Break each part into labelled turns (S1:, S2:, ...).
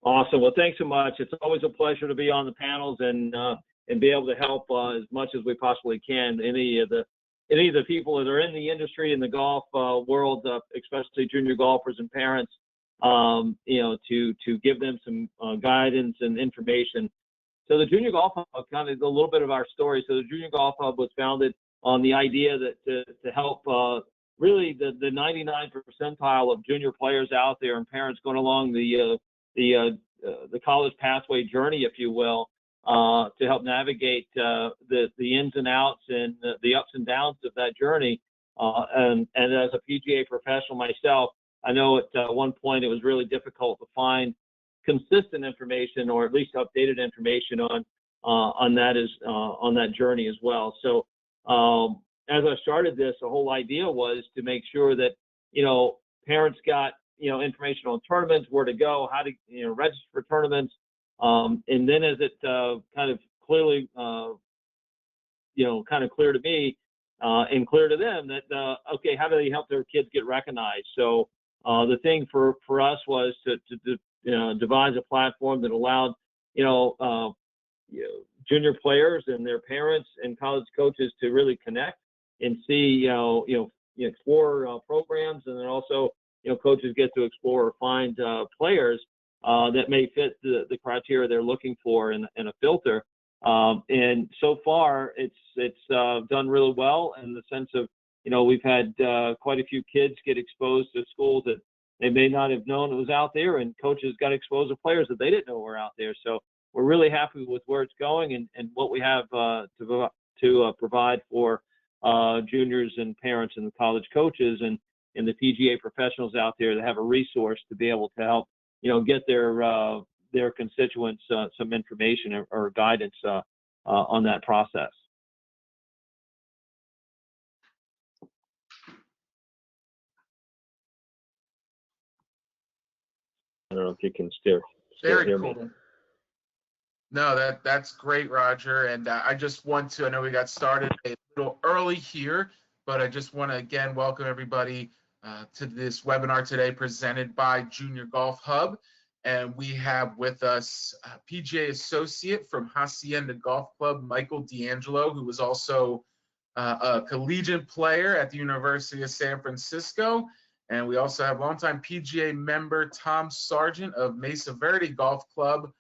S1: Awesome. Well, thanks so much. It's always a pleasure to be on the panels and be able to help as much as we possibly can. Any of the people that are in the industry in the golf world, especially junior golfers and parents, to give them some guidance and information. So the Junior Golf Hub, kind of a little bit of our story. So the Junior Golf Hub was founded on the idea that to help really the 99 percentile of junior players out there and parents going along the college pathway journey, if you will, to help navigate the ins and outs and the ups and downs of that journey. And as a PGA professional myself, I know at one point it was really difficult to find consistent information, or at least updated information on that journey as well. So as I started this, the whole idea was to make sure that parents got information on tournaments, where to go, how to register for tournaments, and then as it kind of clearly kind of clear to me and clear to them that okay, how do they help their kids get recognized? So the thing for us was to devise a platform that allowed junior players and their parents and college coaches to really connect and see explore programs, and then also coaches get to explore or find players that may fit the criteria they're looking for in a filter. And so far, it's done really well in the sense of we've had quite a few kids get exposed to schools that they may not have known it was out there, and coaches got exposed to players that they didn't know were out there. So we're really happy with where it's going and what we have to provide for juniors and parents and the college coaches and the PGA professionals out there that have a resource to be able to help get their constituents some information or guidance on that process. I don't know if you can still
S2: Very
S1: hear
S2: cool.
S1: me.
S2: No, that's great, Roger. And I just want to, I know we got started a little early here, but I just want to again welcome everybody to this webinar today presented by Junior Golf Hub. And we have with us PGA Associate from Hacienda Golf Club, Michael D'Angelo, who was also a collegiate player at the University of San Francisco. And we also have longtime PGA member Tom Sargent of Mesa Verde Golf Club,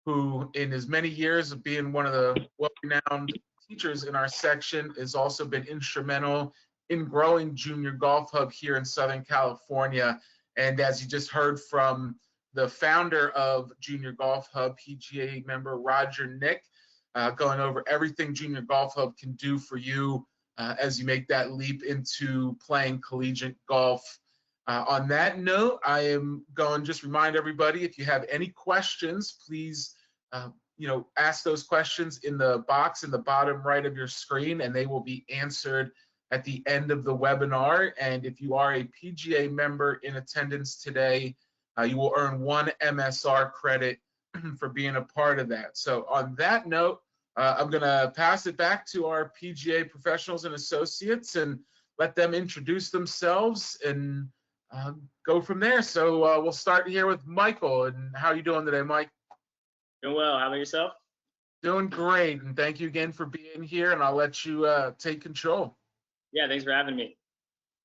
S2: who in his many years of being one of the well-renowned teachers in our section has also been instrumental in growing Junior Golf Hub here in Southern California. And as you just heard from the founder of Junior Golf Hub, PGA member Roger Nick, going over everything Junior Golf Hub can do for you as you make that leap into playing collegiate golf. On that note, I am going to just remind everybody, if you have any questions, please ask those questions in the box in the bottom right of your screen, and they will be answered at the end of the webinar. And if you are a PGA member in attendance today, you will earn 1 MSR credit for being a part of that. So on that note, I'm going to pass it back to our PGA professionals and associates and let them introduce themselves and go from there. So we'll start here with Michael. And how are you doing today, Mike?
S3: Doing well. How about yourself?
S2: Doing great. And thank you again for being here. And I'll let you take control.
S3: Yeah, thanks for having me.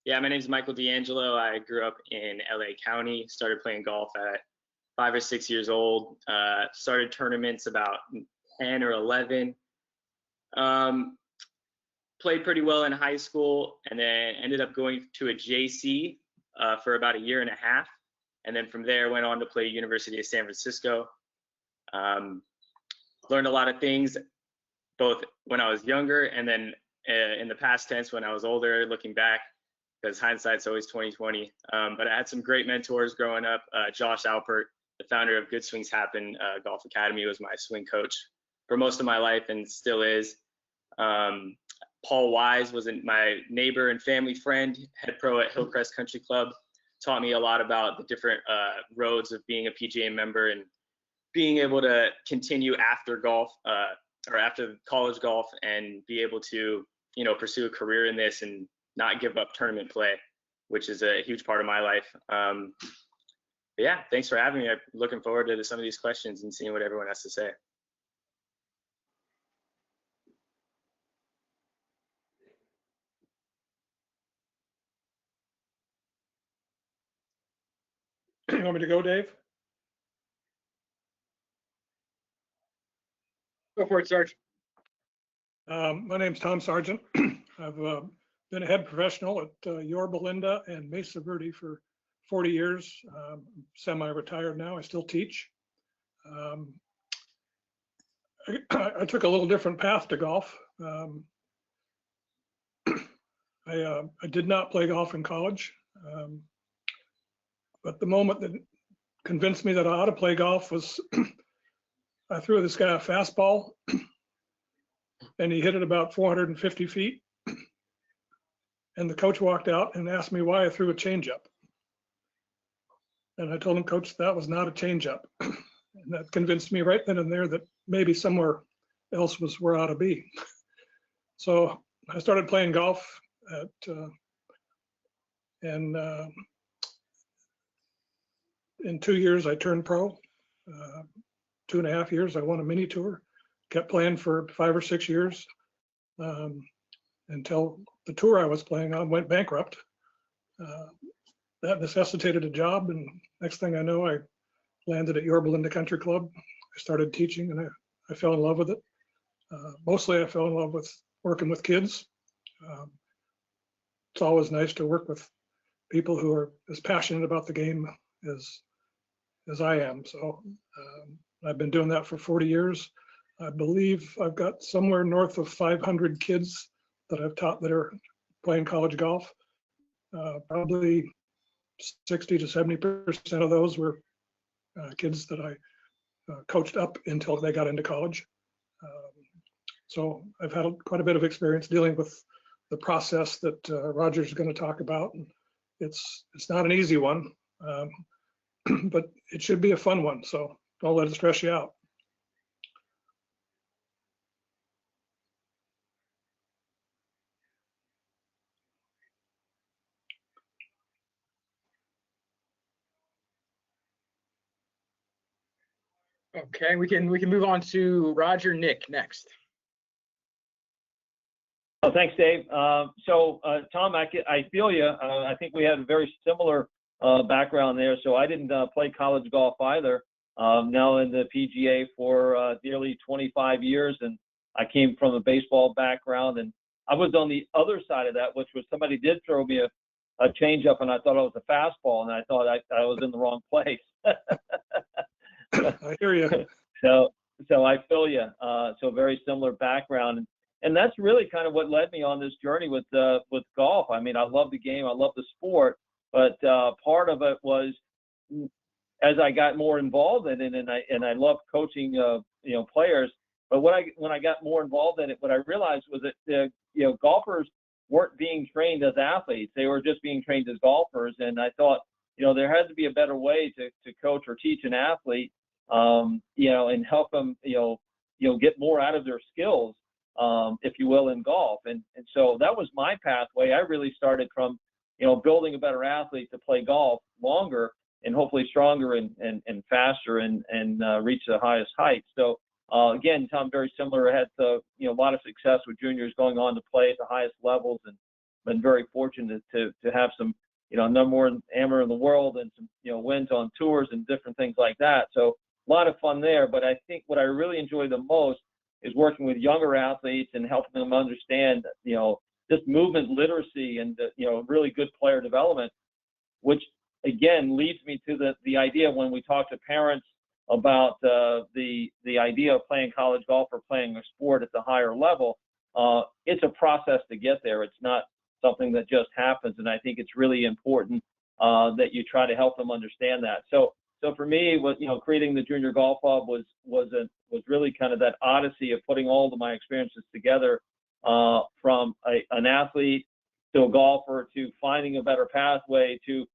S3: Yeah, my name is Michael D'Angelo. I grew up in LA County, started playing golf at 5 or 6 years old, started tournaments about 10 or 11. Played pretty well in high school, and then ended up going to a JC for about 1.5 years. And then from there went on to play University of San Francisco. Learned a lot of things, both when I was younger and then in the past tense when I was older, looking back, because hindsight's always 20/20. But I had some great mentors growing up. Josh Alpert, the founder of Good Swings Happen Golf Academy, was my swing coach for most of my life and still is. Paul Wise was my neighbor and family friend, head pro at Hillcrest Country Club. Taught me a lot about the different roads of being a PGA member and being able to continue after golf or after college golf and be able to, pursue a career in this and not give up tournament play, which is a huge part of my life. But yeah, thanks for having me. I'm looking forward to some of these questions and seeing what everyone has to say.
S4: You want me to go, Dave?
S5: Go for it, Sarge.
S4: My name's Tom Sargent. I've been a head professional at Yorba Linda and Mesa Verde for 40 years. Semi-retired now. I still teach. I took a little different path to golf. I did not play golf in college, but the moment that convinced me that I ought to play golf was I threw this guy a fastball and he hit it about 450 feet. And the coach walked out and asked me why I threw a changeup. And I told him, Coach, that was not a changeup. And that convinced me right then and there that maybe somewhere else was where I ought to be. So I started playing golf and in 2 years I turned pro. 2.5 years I won a mini tour. Kept playing for 5 or 6 years until the tour I was playing on went bankrupt. That necessitated a job, and next thing I know, I landed at Yorba Linda Country Club. I started teaching, and I fell in love with it. Mostly I fell in love with working with kids. It's always nice to work with people who are as passionate about the game as I am. So I've been doing that for 40 years. I believe I've got somewhere north of 500 kids that I've taught that are playing college golf. Probably 60 to 70% of those were kids that I coached up until they got into college. So I've had quite a bit of experience dealing with the process that Roger's going to talk about. And it's not an easy one, but it should be a fun one. So don't let it stress you out.
S5: Okay, we can move on to Roger Nick next.
S1: Oh, thanks, Dave. Tom, I feel you. I think we had a very similar background there. So I didn't play college golf either. Now in the PGA for nearly 25 years, and I came from a baseball background, and I was on the other side of that, which was somebody did throw me a changeup, and I thought it was a fastball, and I thought I was in the wrong place.
S4: I hear you.
S1: So I feel you. So very similar background, and that's really kind of what led me on this journey with golf. I mean, I love the game, I love the sport, but part of it was as I got more involved in it, and I love coaching, players. But when I got more involved in it, what I realized was that golfers weren't being trained as athletes; they were just being trained as golfers. And I thought, there had to be a better way to coach or teach an athlete, and help them, get more out of their skills, if you will, in golf. And so that was my pathway. I really started from, building a better athlete to play golf longer and hopefully stronger and faster and reach the highest heights. So again, Tom, very similar. I had a lot of success with juniors going on to play at the highest levels, and been very fortunate to have some, number one amateur in the world and some, wins on tours and different things like that. So a lot of fun there. But I think what I really enjoy the most is working with younger athletes and helping them understand, this movement literacy and, really good player development, which again leads me to the idea when we talk to parents about the idea of playing college golf or playing a sport at the higher level. It's a process to get there. It's not something that just happens, and I think it's really important that you try to help them understand that. So for me, creating the Junior Golf Club was really kind of that odyssey of putting all of my experiences together, from an athlete to a golfer to finding a better pathway to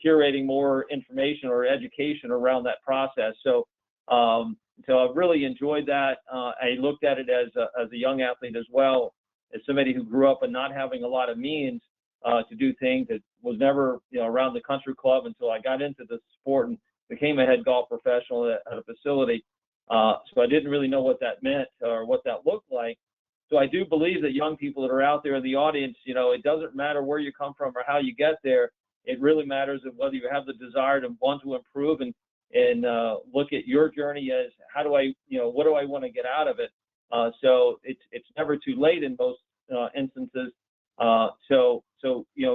S1: curating more information or education around that process. So I really enjoyed that. I looked at it as a young athlete as well, as somebody who grew up and not having a lot of means to do things. That was never around the country club until I got into the sport and became a head golf professional at a facility. So I didn't really know what that meant or what that looked like. So I do believe that young people that are out there in the audience, it doesn't matter where you come from or how you get there. It really matters whether you have the desire to want to improve and look at your journey as what do I want to get out of it. So it's never too late in most instances. So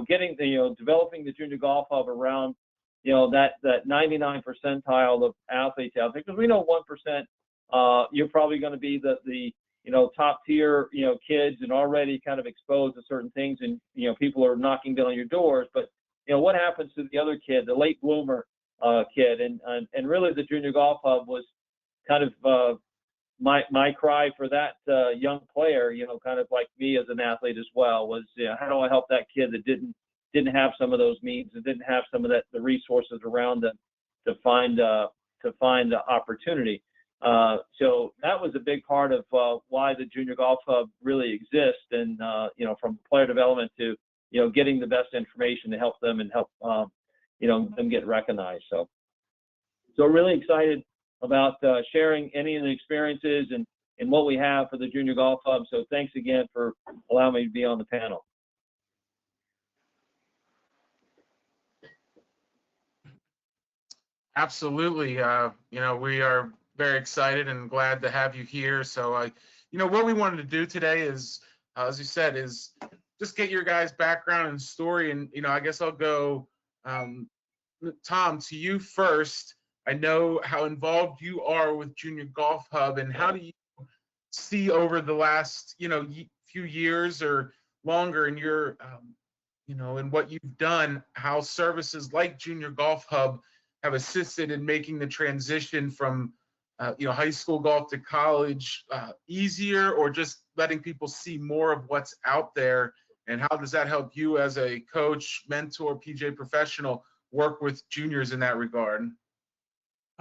S1: getting developing the Junior Golf Hub around that 99 percentile of athletes out there, because we know 1%, you're probably going to be the top tier kids and already kind of exposed to certain things, and people are knocking down your doors. But what happens to the other kid, the late bloomer kid, and really the Junior Golf Hub was kind of my cry for that young player, kind of like me as an athlete as well, was how do I help that kid that didn't have some of those means and didn't have some of the resources around them to find the opportunity. So that was a big part of why the Junior Golf Hub really exists, and from player development to getting the best information to help them and help them get recognized. So really excited about sharing any of the experiences and what we have for the Junior Golf Hub. So thanks again for allowing me to be on the panel.
S2: Absolutely. We are very excited and glad to have you here. So, what we wanted to do today is, as you said, is just get your guys' background and story. And, I guess I'll go, Tom, to you first. I know how involved you are with Junior Golf Hub, and how do you see over the last, few years or longer in your, in what you've done, how services like Junior Golf Hub have assisted in making the transition from high school golf to college easier, or just letting people see more of what's out there? And how does that help you as a coach, mentor, PGA professional work with juniors in that regard?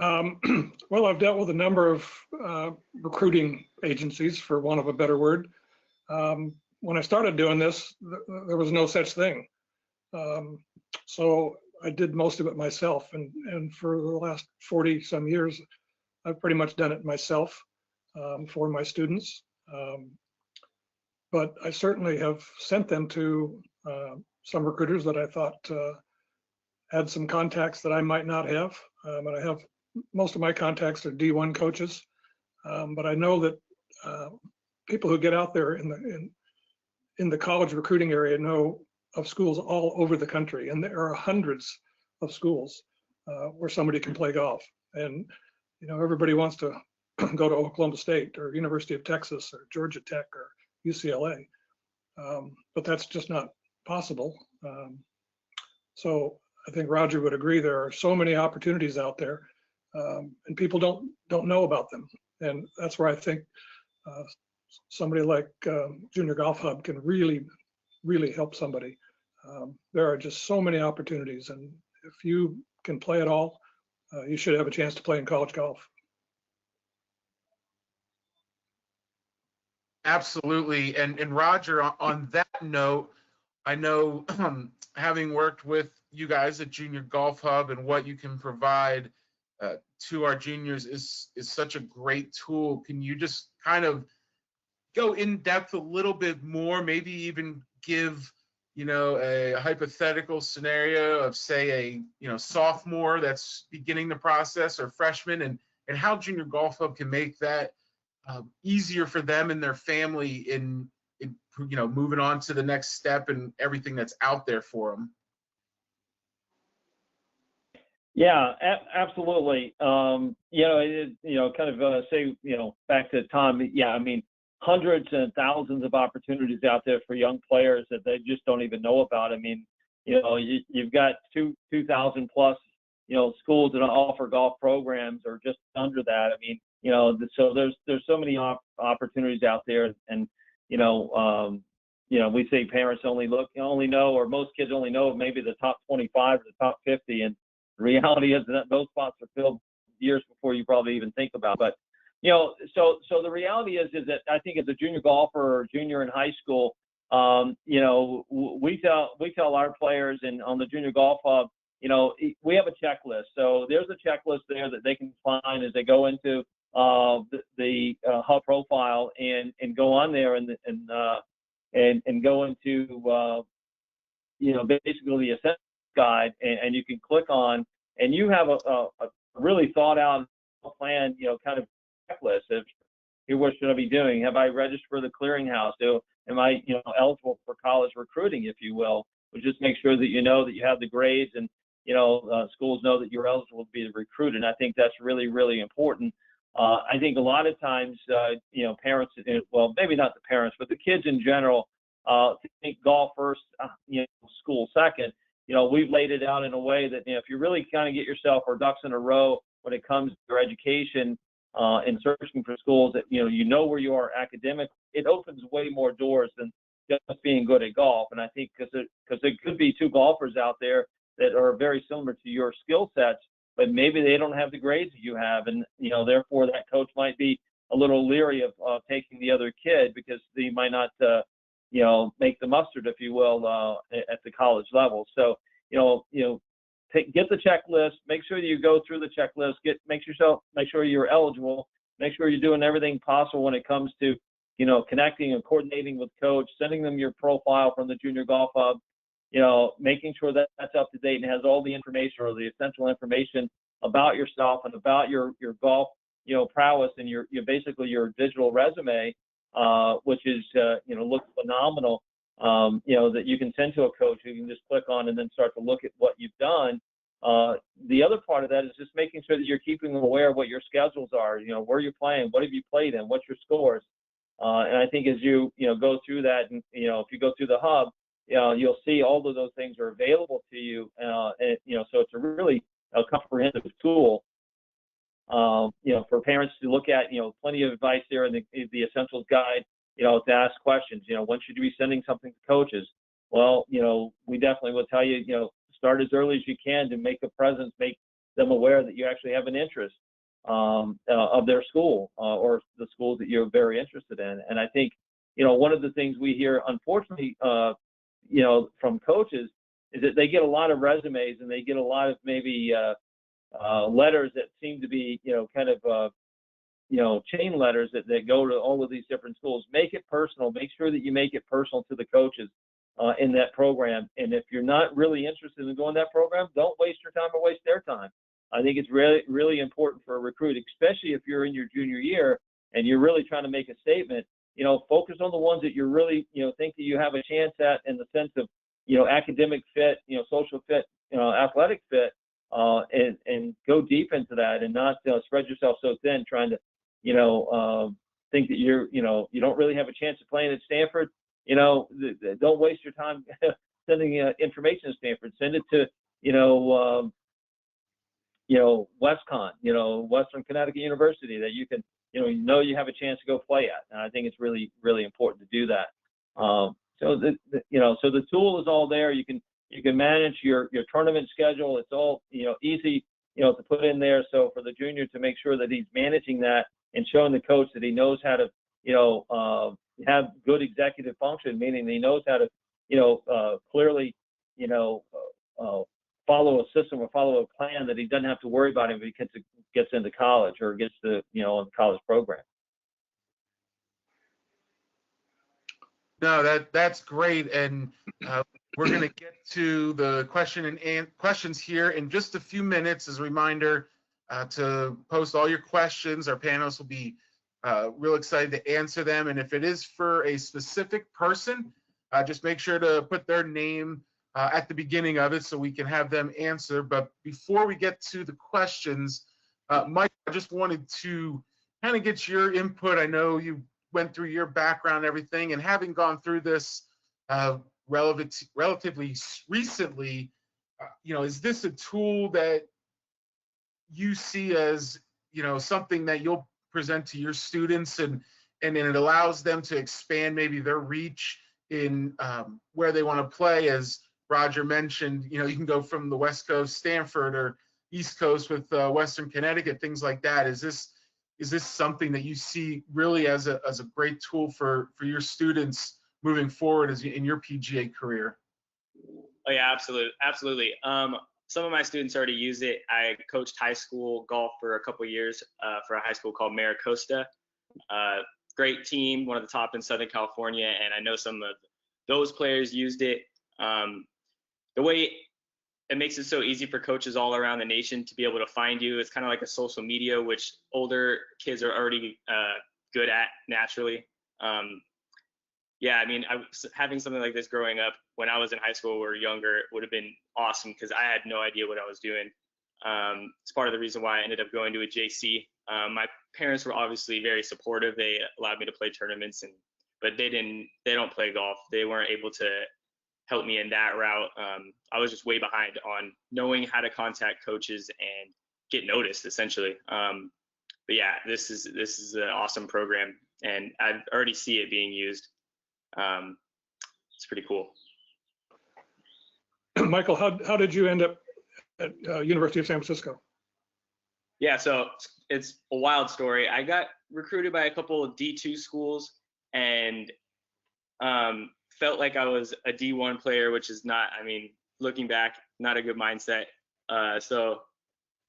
S4: Well, I've dealt with a number of recruiting agencies, for want of a better word. When I started doing this, there was no such thing. So I did most of it myself, and for the last 40 some years, I've pretty much done it myself for my students. But I certainly have sent them to some recruiters that I thought had some contacts that I might not have. And I have, most of my contacts are D1 coaches, but I know that people who get out there in the college recruiting area know of schools all over the country, and there are hundreds of schools where somebody can play golf. And everybody wants to go to Oklahoma State or University of Texas or Georgia Tech or UCLA, but that's just not possible. So I think Roger would agree, there are so many opportunities out there, and people don't know about them. And that's where I think somebody like Junior Golf Hub can really help somebody. There are just so many opportunities, and if you can play it all, you should have a chance to play in college golf.
S2: Absolutely. And Roger, on that note, I know having worked with you guys at Junior Golf Hub and what you can provide to our juniors is such a great tool. Can you just kind of go in depth a little bit more, maybe even give a hypothetical scenario of, say, a sophomore that's beginning the process, or freshman, and how Junior Golf Hub can make that easier for them and their family in moving on to the next step and everything that's out there for them?
S1: Yeah, absolutely. Kind of say, back to Tom. Yeah, I mean, hundreds and thousands of opportunities out there for young players that they just don't even know about. I mean, you've got 2,000 plus, schools that offer golf programs, or just under that. I mean, so there's so many opportunities out there, and we say parents only know, or most kids only know maybe the top 25 or the top 50, and the reality is that those spots are filled years before you probably even think about it. But so the reality is that I think as a junior golfer or junior in high school, we tell our players and on the Junior Golf Hub, we have a checklist. So there's a checklist there that they can find as they go into the Hub profile and go on there and go into basically the Essentials Guide, and you can click on, and you have a really thought out plan, kind of checklist of what should I be doing? Have I registered for the clearinghouse? Am I eligible for college recruiting, if you will? But just make sure that you know that you have the grades, and schools know that you're eligible to be recruited. And I think that's really, really important. I think a lot of times, parents, well, maybe not the parents, but the kids in general, think golf first, school second. We've laid it out in a way that if you really kind of get yourself or ducks in a row when it comes to your education and searching for schools that you know where you are academically, it opens way more doors than just being good at golf. And I think because there could be two golfers out there that are very similar to your skill sets, but maybe they don't have the grades that you have, and therefore that coach might be a little leery of taking the other kid because they might not make the mustard, if you will, at the college level. So get the checklist, make sure you go through the checklist, make sure you're eligible, make sure you're doing everything possible when it comes to connecting and coordinating with coach, sending them your profile from the Junior Golf Hub, making sure that that's up to date and has all the information or the essential information about yourself and about your golf, prowess, and your basically your digital resume, which is, looks phenomenal, that you can send to a coach who can just click on and then start to look at what you've done. The other part of that is just making sure that you're keeping them aware of what your schedules are, where you're playing, what have you played in, what's your scores. And I think as you, go through that, and, if you go through the hub, you'll see all of those things are available to you. So it's a really comprehensive tool, for parents to look at, plenty of advice there in the Essentials Guide, to ask questions, when should you be sending something to coaches? Well, we definitely will tell you, start as early as you can to make a presence, make them aware that you actually have an interest of their school or the schools that you're very interested in. And I think, one of the things we hear, unfortunately, from coaches is that they get a lot of resumes and they get a lot of maybe letters that seem to be, kind of, chain letters that go to all of these different schools. Make it personal. Make sure that you make it personal to the coaches in that program. And if you're not really interested in going that program, don't waste your time or waste their time. I think it's really, really important for a recruit, especially if you're in your junior year and you're really trying to make a statement. Focus on the ones that you're really, think that you have a chance at in the sense of, academic fit, social fit, athletic fit, and go deep into that and not spread yourself so thin trying to, think that you don't really have a chance of playing at Stanford. Don't waste your time sending information to Stanford. Send it to, WestCon, Western Connecticut University that you can, you have a chance to go play at. And I think it's really, really important to do that. So the tool is all there. You can manage your tournament schedule. It's all, easy, to put in there. So for the junior to make sure that he's managing that and showing the coach that he knows how to, have good executive function, meaning he knows how to, clearly, follow a system or follow a plan that he doesn't have to worry about if he gets into college or gets to, a college program.
S2: No, that's great. And we're going to get to the questions here in just a few minutes. As a reminder to post all your questions. Our panelists will be real excited to answer them. And if it is for a specific person, just make sure to put their name at the beginning of it so we can have them answer. But before we get to the questions, Mike, I just wanted to kind of get your input. I know you went through your background and everything, and having gone through this relatively recently, is this a tool that you see as, something that you'll present to your students and it allows them to expand maybe their reach in where they want to play? As Roger mentioned, you can go from the West Coast, Stanford, or East Coast with Western Connecticut, things like that. Is this something that you see really as a great tool for your students moving forward in your PGA career?
S3: Oh yeah, absolutely. some of my students already use it. I coached high school golf for a couple years for a high school called Maricosta. Great team, one of the top in Southern California, and I know some of those players used it. The way it makes it so easy for coaches all around the nation to be able to find you. It's kind of like a social media, which older kids are already good at naturally. Yeah, I mean, having something like this growing up when I was in high school or younger would have been awesome because I had no idea what I was doing. It's part of the reason why I ended up going to a JC. My parents were obviously very supportive. They allowed me to play tournaments, but they don't play golf. They weren't able to help me in that route. I was just way behind on knowing how to contact coaches and get noticed, essentially. But yeah, this is an awesome program, and I already see it being used. It's pretty cool.
S4: Michael, how did you end up at University of San Francisco?
S3: Yeah, so it's a wild story. I got recruited by a couple of D2 schools and felt like I was a D1 player, which is not, I mean, looking back, not a good mindset. So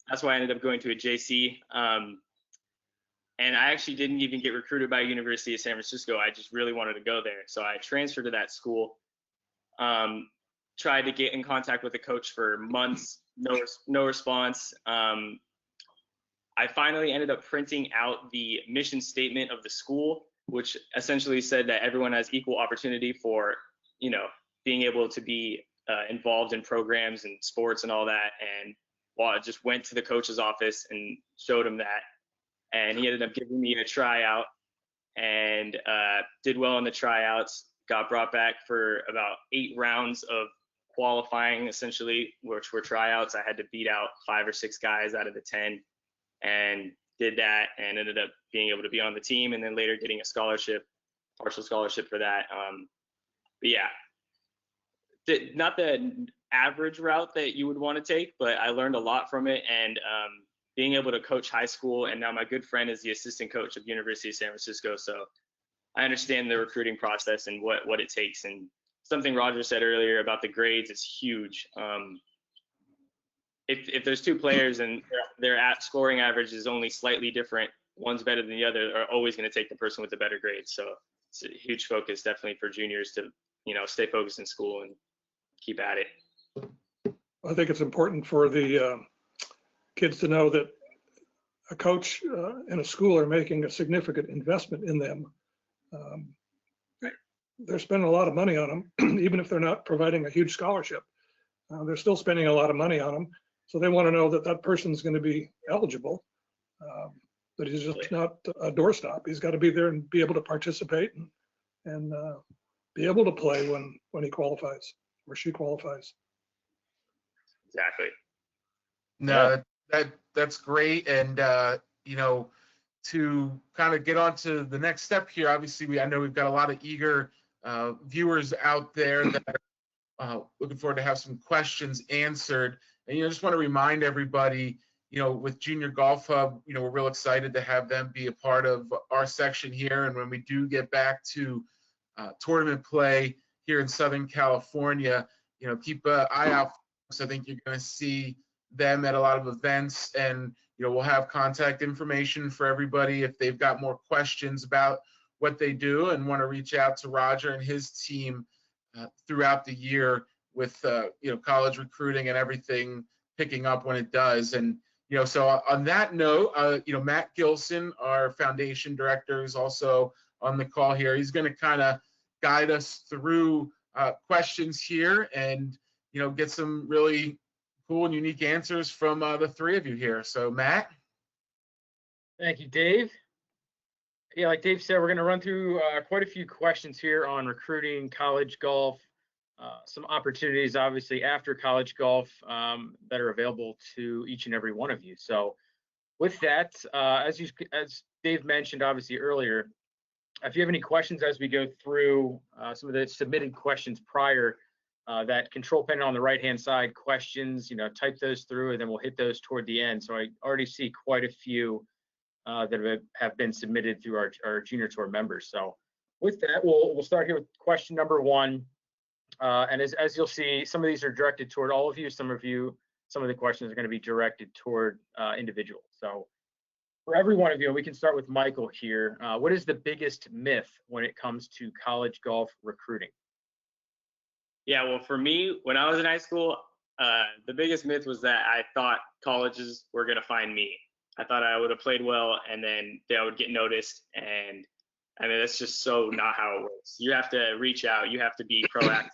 S3: that's why I ended up going to a JC. And I actually didn't even get recruited by University of San Francisco. I just really wanted to go there. So I transferred to that school, tried to get in contact with the coach for months, no response. I finally ended up printing out the mission statement of the school, which essentially said that everyone has equal opportunity for, being able to be involved in programs and sports and all that. And I just went to the coach's office and showed him that. And he ended up giving me a tryout and did well in the tryouts, got brought back for about 8 rounds of qualifying, essentially, which were tryouts. I had to beat out 5 or 6 guys out of the 10 and did that and ended up being able to be on the team and then later getting a scholarship, partial scholarship for that. But yeah, not the average route that you would want to take, but I learned a lot from it. And being able to coach high school, and now my good friend is the assistant coach of University of San Francisco. So I understand the recruiting process and what it takes. And something Roger said earlier about the grades is huge. If there's 2 players and their scoring average is only slightly different, one's better than the other, are always going to take the person with the better grade. So it's a huge focus definitely for juniors to, stay focused in school and keep at it.
S4: I think it's important for the kids to know that a coach and a school are making a significant investment in them. They're spending a lot of money on them, even if they're not providing a huge scholarship. They're still spending a lot of money on them. So they want to know that that person's going to be eligible, that he's just not a doorstop. He's got to be there and be able to participate and be able to play when he qualifies or she qualifies.
S3: Exactly.
S2: No, that's great. And, to kind of get on to the next step here, obviously, I know we've got a lot of eager viewers out there that are looking forward to have some questions answered. And, just want to remind everybody, with Junior Golf Hub, we're real excited to have them be a part of our section here. And when we do get back to tournament play here in Southern California, keep an eye out. So I think you're going to see them at a lot of events, and we'll have contact information for everybody if they've got more questions about what they do and want to reach out to Roger and his team throughout the year with college recruiting and everything picking up when it does. And so on that note, Matt Gilson, our foundation director, is also on the call here. He's going to kind of guide us through questions here and get some really cool and unique answers from the 3 of you here. So Matt.
S5: Thank you, Dave. Yeah, like Dave said, we're going to run through quite a few questions here on recruiting, college golf, some opportunities obviously after college golf that are available to each and every one of you. So with that, as Dave mentioned obviously earlier, if you have any questions as we go through some of the submitted questions prior, that control panel on the right-hand side questions, type those through, and then we'll hit those toward the end. So I already see quite a few that have been submitted through our Junior Tour members. So with that, we'll start here with question number 1. And as you'll see, some of these are directed toward all of you. Some some of the questions are going to be directed toward individuals. So for every one of you, we can start with Michael here. What is the biggest myth when it comes to college golf recruiting?
S3: Yeah, well, for me, when I was in high school, the biggest myth was that I thought colleges were going to find me. I thought I would have played well and then they would get noticed. And I mean, that's just so not how it works. You have to reach out. You have to be proactive.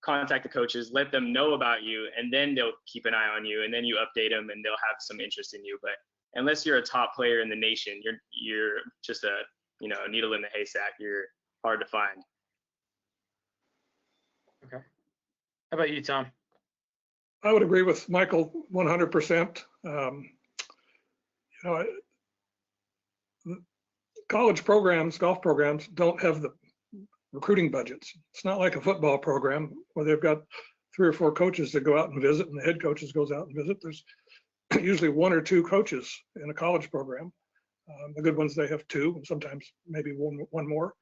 S3: Contact the coaches, let them know about you, and then they'll keep an eye on you, and then you update them, and they'll have some interest in you. But unless you're a top player in the nation, you're just a needle in the haystack. You're hard to find.
S5: Okay. How about you, Tom?
S4: I would agree with Michael 100%. College programs, golf programs don't have the recruiting budgets. It's not like a football program where they've got 3 or 4 coaches that go out and visit, and the head coaches goes out and visit. There's usually 1 or 2 coaches in a college program. The good ones, they have 2, and sometimes maybe one more,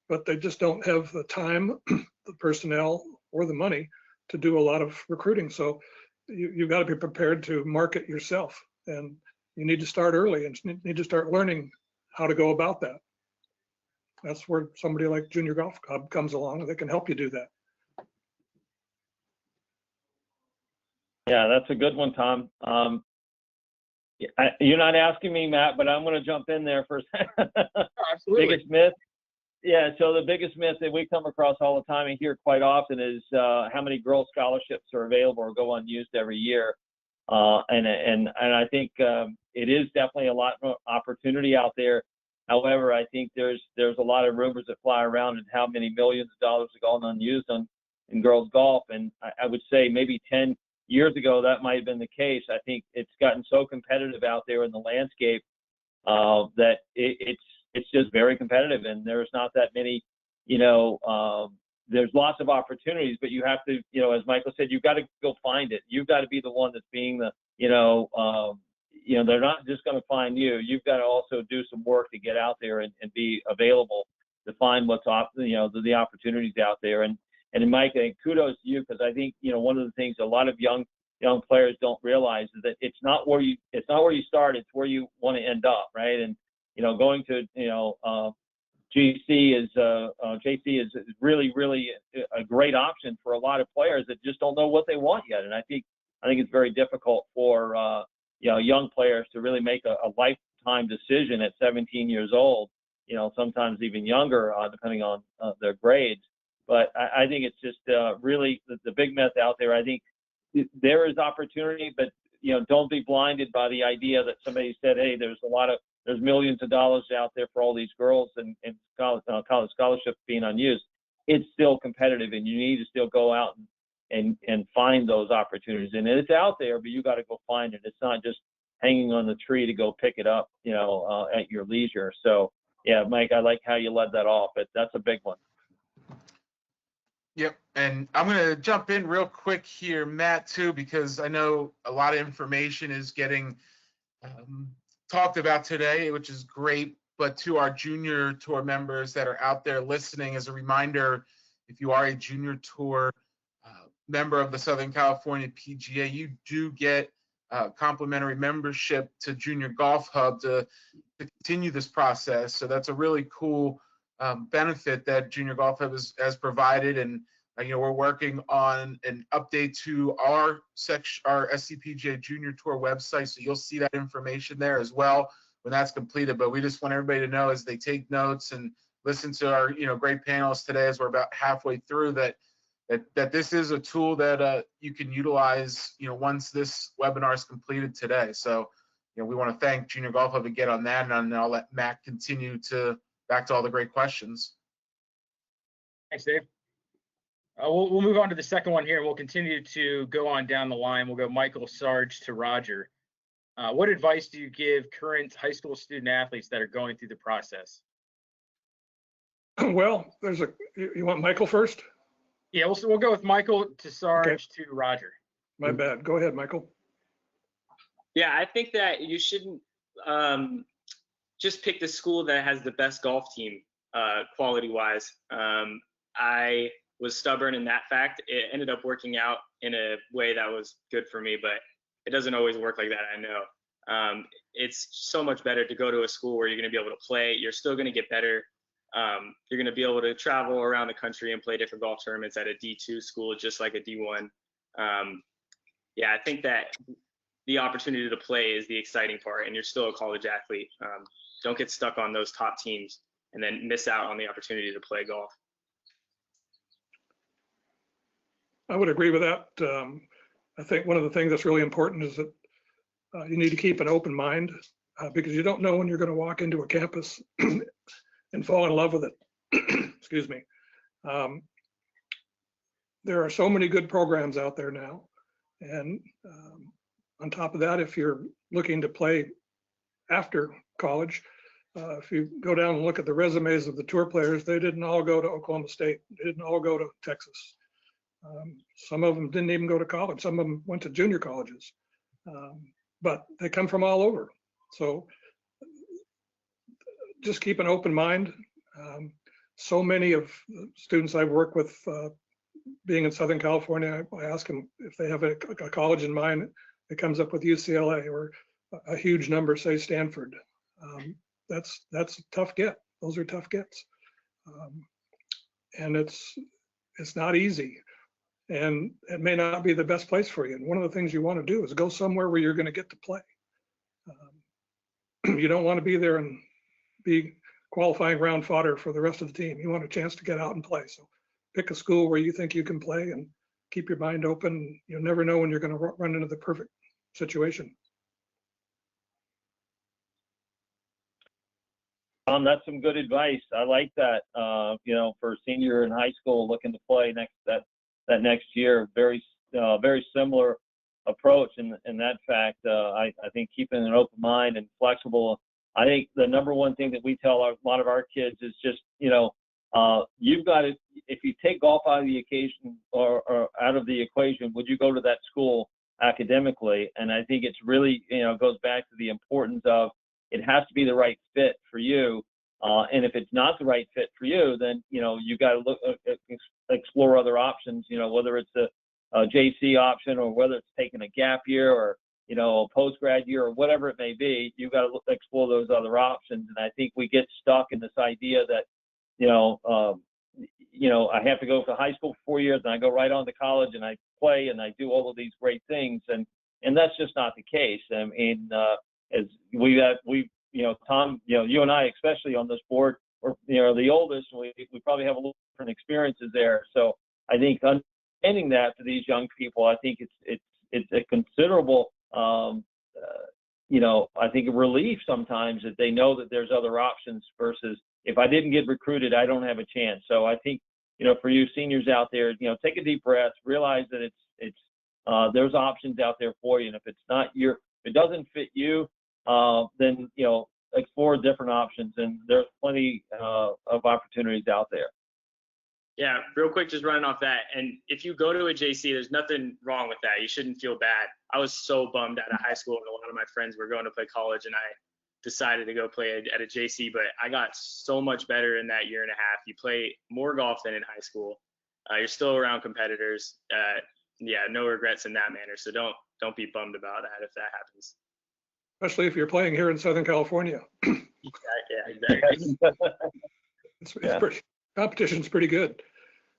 S4: but they just don't have the time, the personnel, or the money to do a lot of recruiting. So you've got to be prepared to market yourself, and you need to start early and need to start learning how to go about that. That's where somebody like Junior Golf Club comes along. They can help you do that.
S1: Yeah, that's a good one, Tom. You're not asking me, Matt, but I'm going to jump in there for a second.
S5: Absolutely.
S1: Biggest myth? Yeah, so the biggest myth that we come across all the time and hear quite often is how many girls scholarships are available or go unused every year. And I think it is definitely a lot more opportunity out there. However, I think there's a lot of rumors that fly around and how many millions of dollars are going unused in girls golf. And I would say maybe 10 years ago that might have been the case. I think it's gotten so competitive out there in the landscape that it's just very competitive, and there's not that many, there's lots of opportunities, but you have to, as Michael said, you've got to go find it. You've got to be the one that's being the, they're not just going to find you. You've got to also do some work to get out there and be available to find what's the opportunities out there. And Mike, I think kudos to you, because I think, one of the things a lot of young players don't realize is that it's not where you start, it's where you want to end up, right? And going to JC is really, really a great option for a lot of players that just don't know what they want yet. And I think it's very difficult for young players to really make a lifetime decision at 17 years old. Sometimes even younger, depending on their grades. But I think it's just really the big myth out there. I think there is opportunity, but don't be blinded by the idea that somebody said, hey, there's millions of dollars out there for all these girls and college scholarships being unused. It's still competitive, and you need to still go out and find those opportunities. And it's out there, but you got to go find it. It's not just hanging on the tree to go pick it up, at your leisure. So yeah, Mike, I like how you led that off, but that's a big one.
S2: Yep, and I'm going to jump in real quick here, Matt, too, because I know a lot of information is getting talked about today, which is great. But to our junior tour members that are out there listening, as a reminder, if you are a junior tour member of the Southern California PGA, you do get complimentary membership to Junior Golf Hub to continue this process. So that's a really cool benefit that Junior Golf Hub has provided. And we're working on an update to our SCPGA Junior Tour website, so you'll see that information there as well when that's completed. But we just want everybody to know, as they take notes and listen to our great panelists today, as we're about halfway through, that this is a tool that you can utilize once this webinar is completed today. So we want to thank Junior Golf Hub again on that, and I'll let Matt continue back to all the great questions.
S5: Thanks, Dave. We'll move on to the second one here, and we'll continue to go on down the line. We'll go Michael, Sarge to Roger. What advice do you give current high school student athletes that are going through the process?
S4: Well, you want Michael first?
S5: Yeah, we'll go with Michael to Sarge to Roger.
S4: My bad. Go ahead, Michael.
S3: Yeah, I think that you shouldn't just pick the school that has the best golf team quality-wise. I was stubborn in that fact. It ended up working out in a way that was good for me, but it doesn't always work like that, I know. It's so much better to go to a school where you're going to be able to play. You're still going to get better. You're going to be able to travel around the country and play different golf tournaments at a D2 school, just like a D1. Yeah, I think that the opportunity to play is the exciting part, and you're still a college athlete. Don't get stuck on those top teams and then miss out on the opportunity to play golf.
S4: I would agree with that. I think one of the things that's really important is that you need to keep an open mind because you don't know when you're going to walk into a campus and fall in love with it. Excuse me. There are so many good programs out there now. And on top of that, if you're looking to play after college, if you go down and look at the resumes of the tour players, they didn't all go to Oklahoma State. They didn't all go to Texas. Some of them didn't even go to college. Some of them went to junior colleges, but they come from all over. So just keep an open mind. So many of the students I've worked with being in Southern California, I ask them if they have a college in mind. It comes up with UCLA or a huge number, say Stanford. That's a tough get. Those are tough gets. And it's not easy. And it may not be the best place for you. And one of the things you want to do is go somewhere where you're going to get to play. You don't want to be there and be qualifying round fodder for the rest of the team. You want a chance to get out and play. So pick a school where you think you can play and keep your mind open. You'll never know when you're going to run into the perfect situation.
S1: That's some good advice. I like that. For a senior in high school looking to play that next year, very similar approach. In that fact, I think keeping an open mind and flexible. I think the number one thing that we tell a lot of our kids is just, you've got to, if you take golf out of the occasion or out of the equation, would you go to that school academically? And I think it's really, goes back to the importance of it has to be the right fit for you. And if it's not the right fit for you, then, you got to look, explore other options, whether it's a JC option or whether it's taking a gap year or, a post-grad year or whatever it may be, you got to explore those other options. And I think we get stuck in this idea that, I have to go to high school for 4 years and I go right on to college and I play and I do all of these great things. And that's just not the case. I mean, as Tom, you and I, especially on this board, we're, the oldest, we probably have a little different experiences there. So I think understanding that to these young people, I think it's a considerable, I think a relief sometimes that they know that there's other options versus if I didn't get recruited, I don't have a chance. So I think, for you seniors out there, take a deep breath, realize that it's there's options out there for you. And if it's not if it doesn't fit you, then, explore different options, and there's plenty of opportunities out there.
S3: Yeah, real quick, just running off that. And if you go to a JC, there's nothing wrong with that. You shouldn't feel bad. I was so bummed out of high school, and a lot of my friends were going to play college, and I decided to go play at a JC, but I got so much better in that year and a half. You play more golf than in high school. You're still around competitors. Yeah, no regrets in that manner. So don't be bummed about that if that happens.
S4: Especially if you're playing here in Southern California.
S3: Yeah, exactly.
S4: It's pretty, competition's pretty good.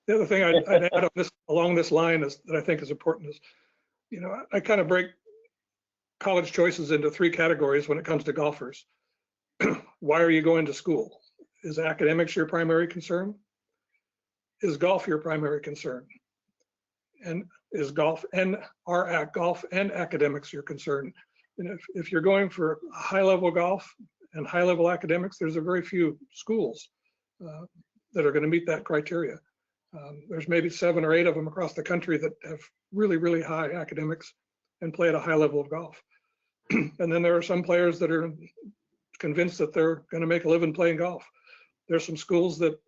S4: The other thing I'd add along this line is that I think is important is, I kind of break college choices into three categories when it comes to golfers. Why are you going to school? Is academics your primary concern? Is golf your primary concern? And is golf and academics your concern? And if you're going for high-level golf and high-level academics, there's a very few schools that are going to meet that criteria. There's maybe 7 or 8 of them across the country that have really, really high academics and play at a high level of golf. And then there are some players that are convinced that they're going to make a living playing golf. There's some schools that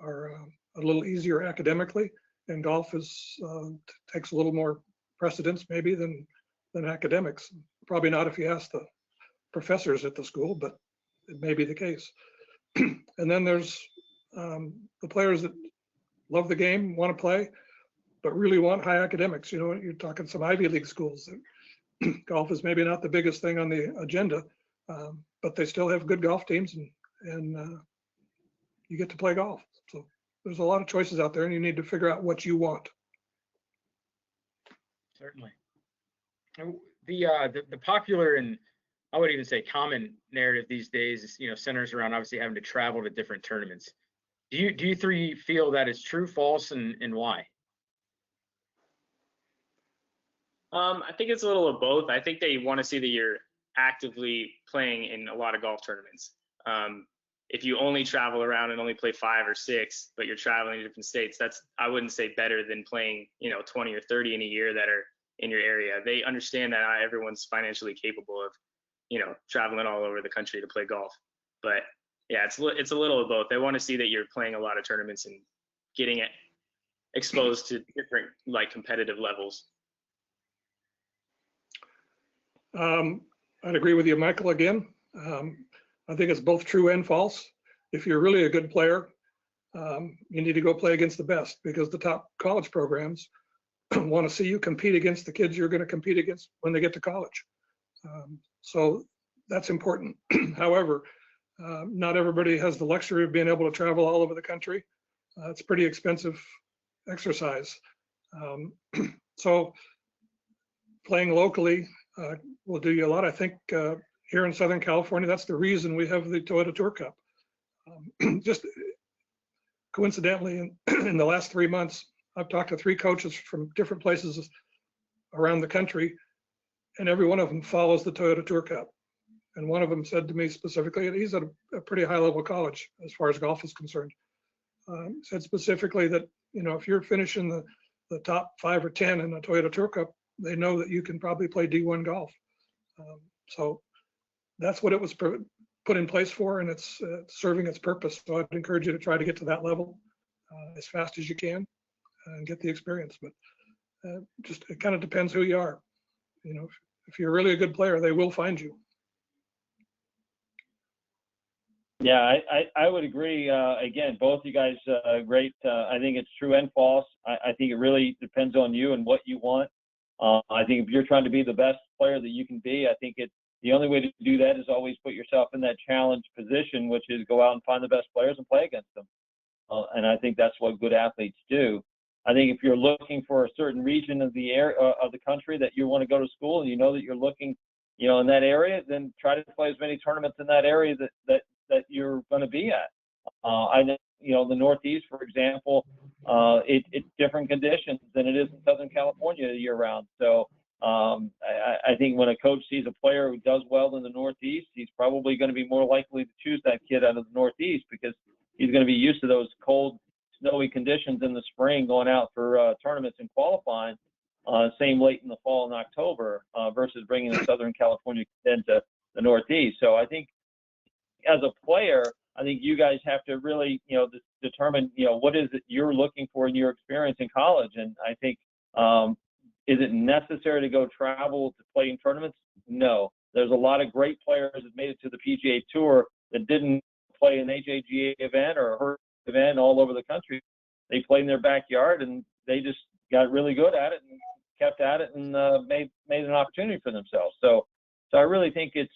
S4: are a little easier academically, and golf takes a little more precedence maybe than academics. Probably not if you ask the professors at the school, but it may be the case. And then there's the players that love the game, want to play, but really want high academics. You know, you're talking some Ivy League schools. Golf is maybe not the biggest thing on the agenda, but they still have good golf teams, and you get to play golf. So there's a lot of choices out there, and you need to figure out what you want.
S5: Certainly. The popular, and I would even say common narrative these days is, you know, centers around obviously having to travel to different tournaments. Do you three feel that is true, false, and why?
S3: I think it's a little of both. I think they want to see that you're actively playing in a lot of golf tournaments. If you only travel around and only play 5 or 6, but you're traveling to different states, that's, I wouldn't say better than playing, you know, 20 or 30 in a year that are in your area. They understand that not everyone's financially capable of, you know, traveling all over the country to play golf. But yeah, it's a little of both. They want to see that you're playing a lot of tournaments and getting it exposed to different like competitive levels.
S4: I'd agree with you, Michael, again. I think it's both true and false. If you're really a good player, you need to go play against the best, because the top college programs want to see you compete against the kids you're going to compete against when they get to college. So that's important. However, not everybody has the luxury of being able to travel all over the country. It's a pretty expensive exercise. So playing locally will do you a lot. I think here in Southern California, that's the reason we have the Toyota Tour Cup. Just coincidentally, in the last 3 months, I've talked to 3 coaches from different places around the country, and every one of them follows the Toyota Tour Cup. And one of them said to me specifically, and he's at a pretty high level college as far as golf is concerned, said specifically that, you know, if you're finishing the top 5 or 10 in the Toyota Tour Cup, they know that you can probably play D1 golf. So that's what it was put in place for, and it's serving its purpose. So I'd encourage you to try to get to that level as fast as you can and get the experience. But just it kind of depends who you are. You know, if you're really a good player, they will find you.
S1: Yeah, I would agree. Again, both you guys, great. I think it's true and false. I think it really depends on you and what you want. I think if you're trying to be the best player that you can be, I think the only way to do that is always put yourself in that challenge position, which is go out and find the best players and play against them. And I think that's what good athletes do. I think if you're looking for a certain region of the area of the country that you want to go to school, and you know that you're looking, you know, in that area, then try to play as many tournaments in that area that you're going to be at. I know, you know, the Northeast, for example, it's different conditions than it is in Southern California year round. So I think when a coach sees a player who does well in the Northeast, he's probably going to be more likely to choose that kid out of the Northeast, because he's going to be used to those cold, snowy conditions in the spring, going out for tournaments and qualifying, same late in the fall and October, versus bringing the Southern California into the Northeast. So I think as a player, I think you guys have to really, you know, determine, you know, what is it you're looking for in your experience in college. And I think, is it necessary to go travel to play in tournaments? No. There's a lot of great players that made it to the PGA Tour that didn't play an AJGA event or a HERC event all over the country. They played in their backyard, and they just got really good at it and kept at it, and made an opportunity for themselves. So I really think it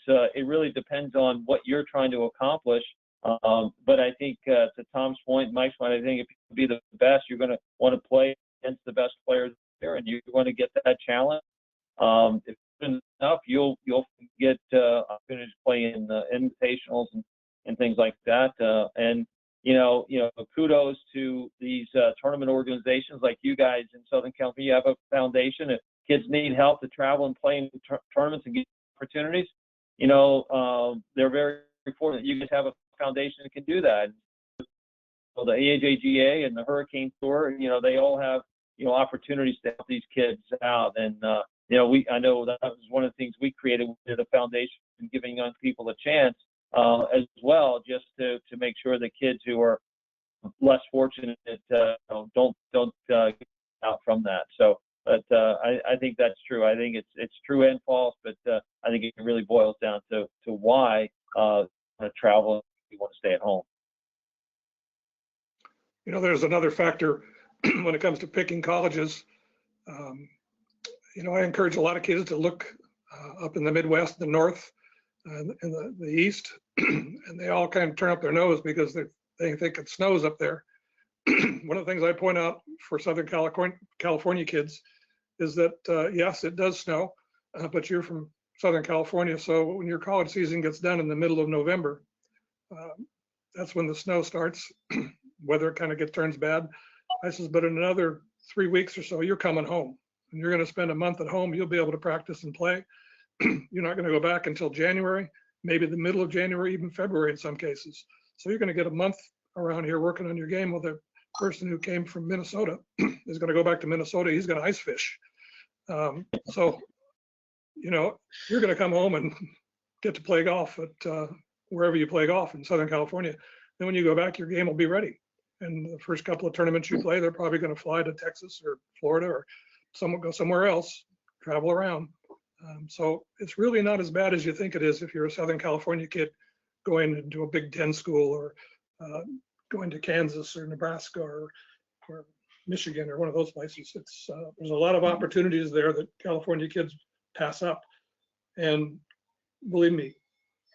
S1: really depends on what you're trying to accomplish. But I think to Tom's point, Mike's point, I think if you be the best, you're going to want to play against the best players there, and you want to get that challenge. If it's enough, you'll get opportunities to play in the invitationals and things like that. And you know, kudos to these tournament organizations like you guys in Southern California. You have a foundation. If kids need help to travel and play in tournaments and get opportunities, you know, they're very fortunate that you guys have a foundation that can do that. So the AJGA and the Hurricane Tour, you know, they all have, you know, opportunities to help these kids out. And you know, I know that was one of the things we created with the foundation, and giving young people a chance as well, just to make sure that kids who are less fortunate don't get out from that. So, but I think that's true. I think it's true and false, but I think it really boils down to why travel if you want to stay at home.
S4: You know, there's another factor when it comes to picking colleges, I encourage a lot of kids to look up in the Midwest, the North, and the East, and they all kind of turn up their nose because they think it snows up there. One of the things I point out for Southern California kids is that, yes, it does snow, but you're from Southern California. So when your college season gets done in the middle of November, that's when the snow starts. Weather kind of turns bad. I says, but in another 3 weeks or so, you're coming home and you're going to spend a month at home. You'll be able to practice and play. You're not going to go back until January, maybe the middle of January, even February in some cases. So you're going to get a month around here working on your game. Well, the person who came from Minnesota is going to go back to Minnesota. He's going to ice fish. So, you're going to come home and get to play golf at wherever you play golf in Southern California. Then when you go back, your game will be ready. And the first couple of tournaments you play, they're probably going to fly to Texas or Florida or go somewhere else, travel around. So it's really not as bad as you think it is if you're a Southern California kid going into a Big Ten school or going to Kansas or Nebraska or Michigan or one of those places. There's a lot of opportunities there that California kids pass up. And believe me,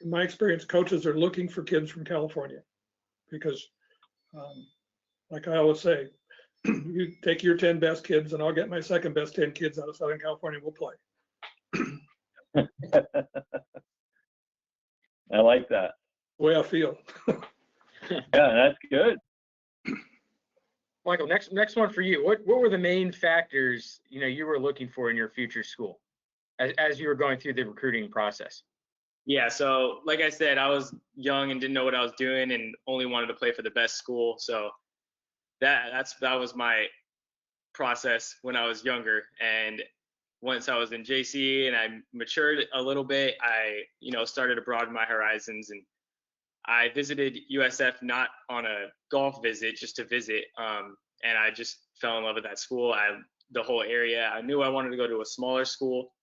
S4: in my experience, coaches are looking for kids from California because, like I always say, you take your 10 best kids and I'll get my second best 10 kids out of Southern California. We'll play.
S1: I like that.
S4: The way I feel.
S1: Yeah, that's good.
S5: Michael, next one for you. What were the main factors you were looking for in your future school as you were going through the recruiting process?
S3: Yeah, so like I said, I was young and didn't know what I was doing and only wanted to play for the best school. So that was my process when I was younger. And once I was in JC and I matured a little bit, I started to broaden my horizons, and I visited USF not on a golf visit, just to visit. And I just fell in love with that school. The whole area. I knew I wanted to go to a smaller school.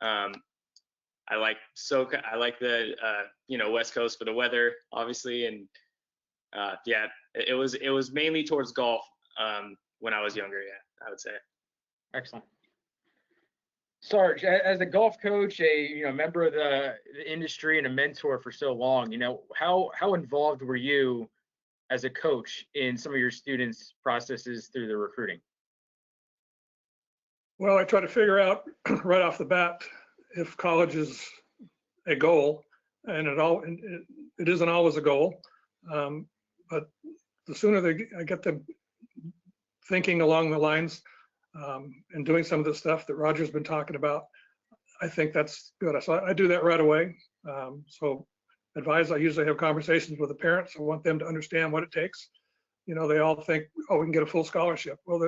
S3: I like SoCal. I like the West Coast for the weather, obviously, and yeah, it was mainly towards golf when I was younger. Yeah, I would say.
S5: Excellent. Sarge, as a golf coach, a member of the industry and a mentor for so long, how involved were you as a coach in some of your students' processes through the recruiting?
S4: Well, I try to figure out right off the bat if college is a goal, and it isn't always a goal, but the sooner I get them thinking along the lines and doing some of the stuff that Roger's been talking about, I think that's good. So I do that right away. So I usually have conversations with the parents. I want them to understand what it takes. They all think, oh, we can get a full scholarship. Well,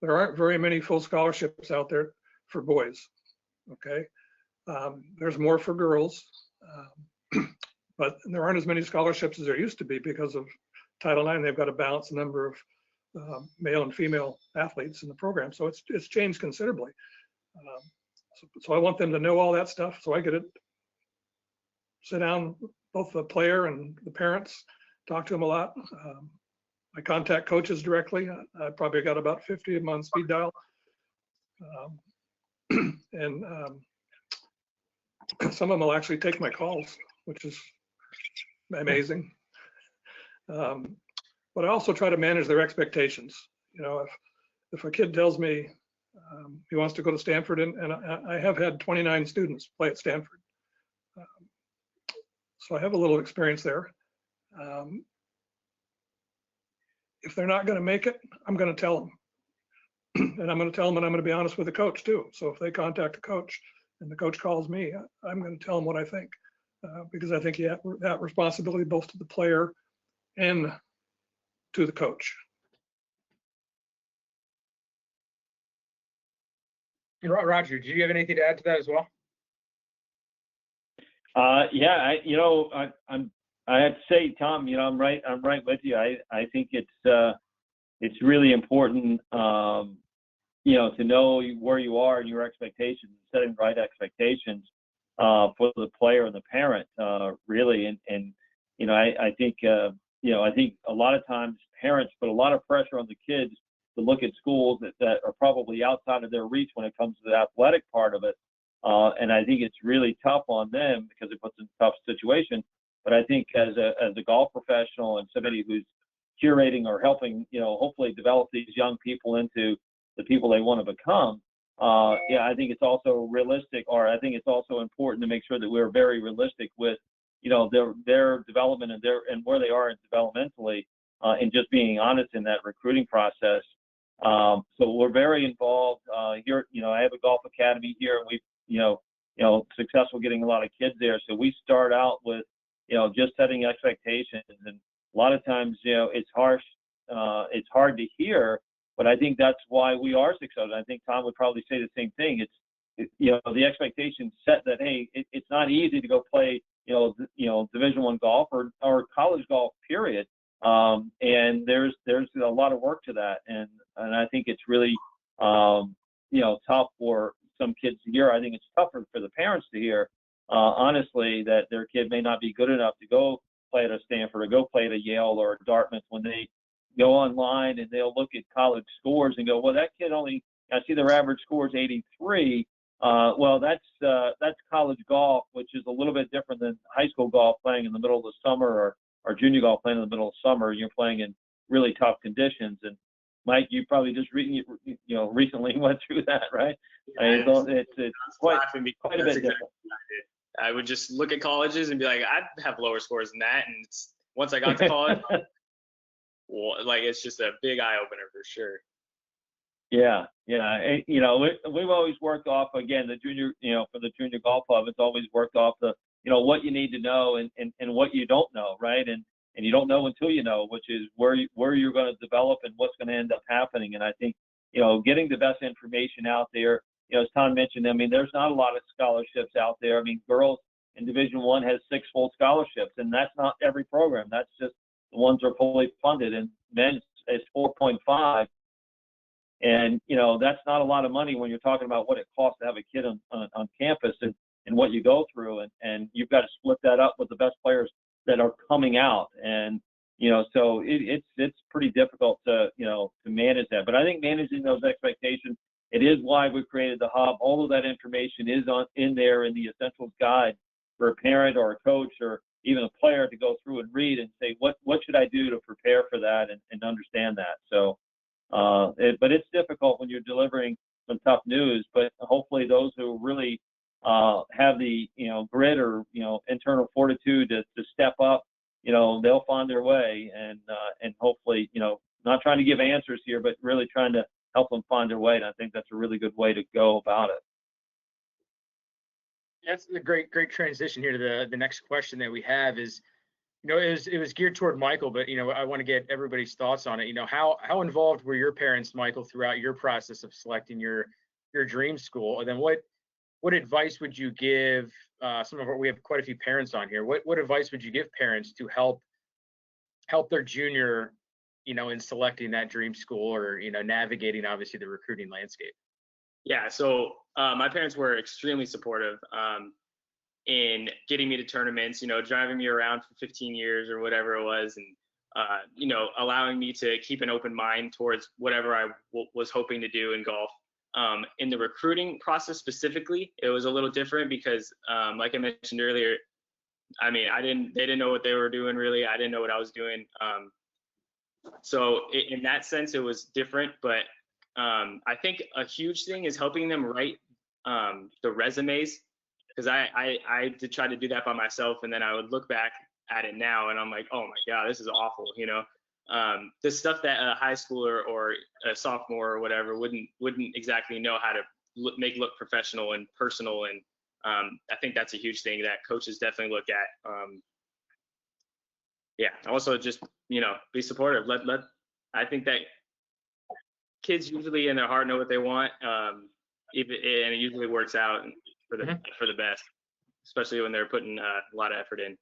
S4: there aren't very many full scholarships out there for boys. Okay. There's more for girls, but there aren't as many scholarships as there used to be because of Title IX. They've got to balance the number of male and female athletes in the program. So it's changed considerably. So I want them to know all that stuff. So I get it, sit down, both the player and the parents, talk to them a lot. I contact coaches directly. I probably got about 50 of them on speed dial. And some of them will actually take my calls, which is amazing. But I also try to manage their expectations. If a kid tells me he wants to go to Stanford, and I have had 29 students play at Stanford, so I have a little experience there. If they're not going to make it, I'm going to tell them. And I'm going to tell them, and I'm going to be honest with the coach too. So if they contact a coach and the coach calls me, I'm going to tell them what I think, because I think you have that responsibility both to the player and to the coach.
S5: Roger, do you have anything to add to that as well?
S1: Yeah, I have to say, Tom, I'm right with you. I think it's really important, to know where you are and your expectations, setting right expectations for the player and the parent, really. And I think I think a lot of times parents put a lot of pressure on the kids to look at schools that are probably outside of their reach when it comes to the athletic part of it. And I think it's really tough on them because it puts them in a tough situation. But I think as a golf professional and somebody who's curating or helping, hopefully develop these young people into the people they want to become, I think it's also realistic, or I think it's also important to make sure that we're very realistic with, their development and where they are developmentally, and just being honest in that recruiting process. So we're very involved here. I have a golf academy here, and we've, successful getting a lot of kids there. So we start out with, just setting expectations, and a lot of times, it's harsh, it's hard to hear, but I think that's why we are successful. I think Tom would probably say the same thing. The expectation set that, hey, it's not easy to go play, Division I golf or college golf, period. And there's a lot of work to that. And I think it's really, tough for some kids to hear. I think it's tougher for the parents to hear, honestly, that their kid may not be good enough to go play at a Stanford or go play at a Yale or a Dartmouth, when they go online and they'll look at college scores and go, well, that kid I see their average score is 83. Well, that's college golf, which is a little bit different than high school golf, playing in the middle of the summer, or junior golf playing in the middle of summer. You're playing in really tough conditions. And Mike, you probably just recently went through that, right?
S3: Yeah,
S1: it's quite a bit
S3: exactly
S1: different.
S3: I would just look at colleges and be like, I'd have lower scores than that. And once I got to college, well, it's just a big eye opener for sure.
S1: Yeah. And, we've always worked off, again, the junior, for the junior golf club, it's always worked off the, what you need to know and what you don't know, right? And you don't know until you know, which is where you're going to develop and what's going to end up happening. And I think, getting the best information out there, as Tom mentioned, there's not a lot of scholarships out there. Girls in Division I has 6 full scholarships, and that's not every program. That's just the ones that are fully funded, and men's is 4.5. And, that's not a lot of money when you're talking about what it costs to have a kid on campus and what you go through. And you've got to split that up with the best players that are coming out. And, so it's pretty difficult to manage that. But I think managing those expectations, it is why we created the hub. All of that information is in there in the Essentials Guide for a parent or a coach or even a player to go through and read and say, what should I do to prepare for that and understand that. So, but it's difficult when you're delivering some tough news, but hopefully those who really have the, grit or, internal fortitude to step up, they'll find their way and hopefully, not trying to give answers here, but really trying to help them find their way. And I think that's a really good way to go about it.
S5: That's a great transition here to the next question that we have is, it was geared toward Michael, but, I want to get everybody's thoughts on it. How involved were your parents, Michael, throughout your process of selecting your dream school? And then what advice would you give we have quite a few parents on here. What advice would you give parents to help their junior, in selecting that dream school or, navigating obviously the recruiting landscape?
S3: Yeah, so my parents were extremely supportive in getting me to tournaments, driving me around for 15 years or whatever it was, and allowing me to keep an open mind towards whatever I was hoping to do in golf. In the recruiting process specifically, it was a little different because, like I mentioned earlier, they didn't know what they were doing really. I didn't know what I was doing. So in that sense, it was different, but I think a huge thing is helping them write the resumes, because I did try to do that by myself, and then I would look back at it now and I'm like, oh my God, this is awful. The stuff that a high schooler or a sophomore or whatever wouldn't exactly know how to make look professional and personal. And I think that's a huge thing that coaches definitely look at. Also just, be supportive. I think that kids usually in their heart know what they want, and it usually works out for the best, especially when they're putting a lot of effort in.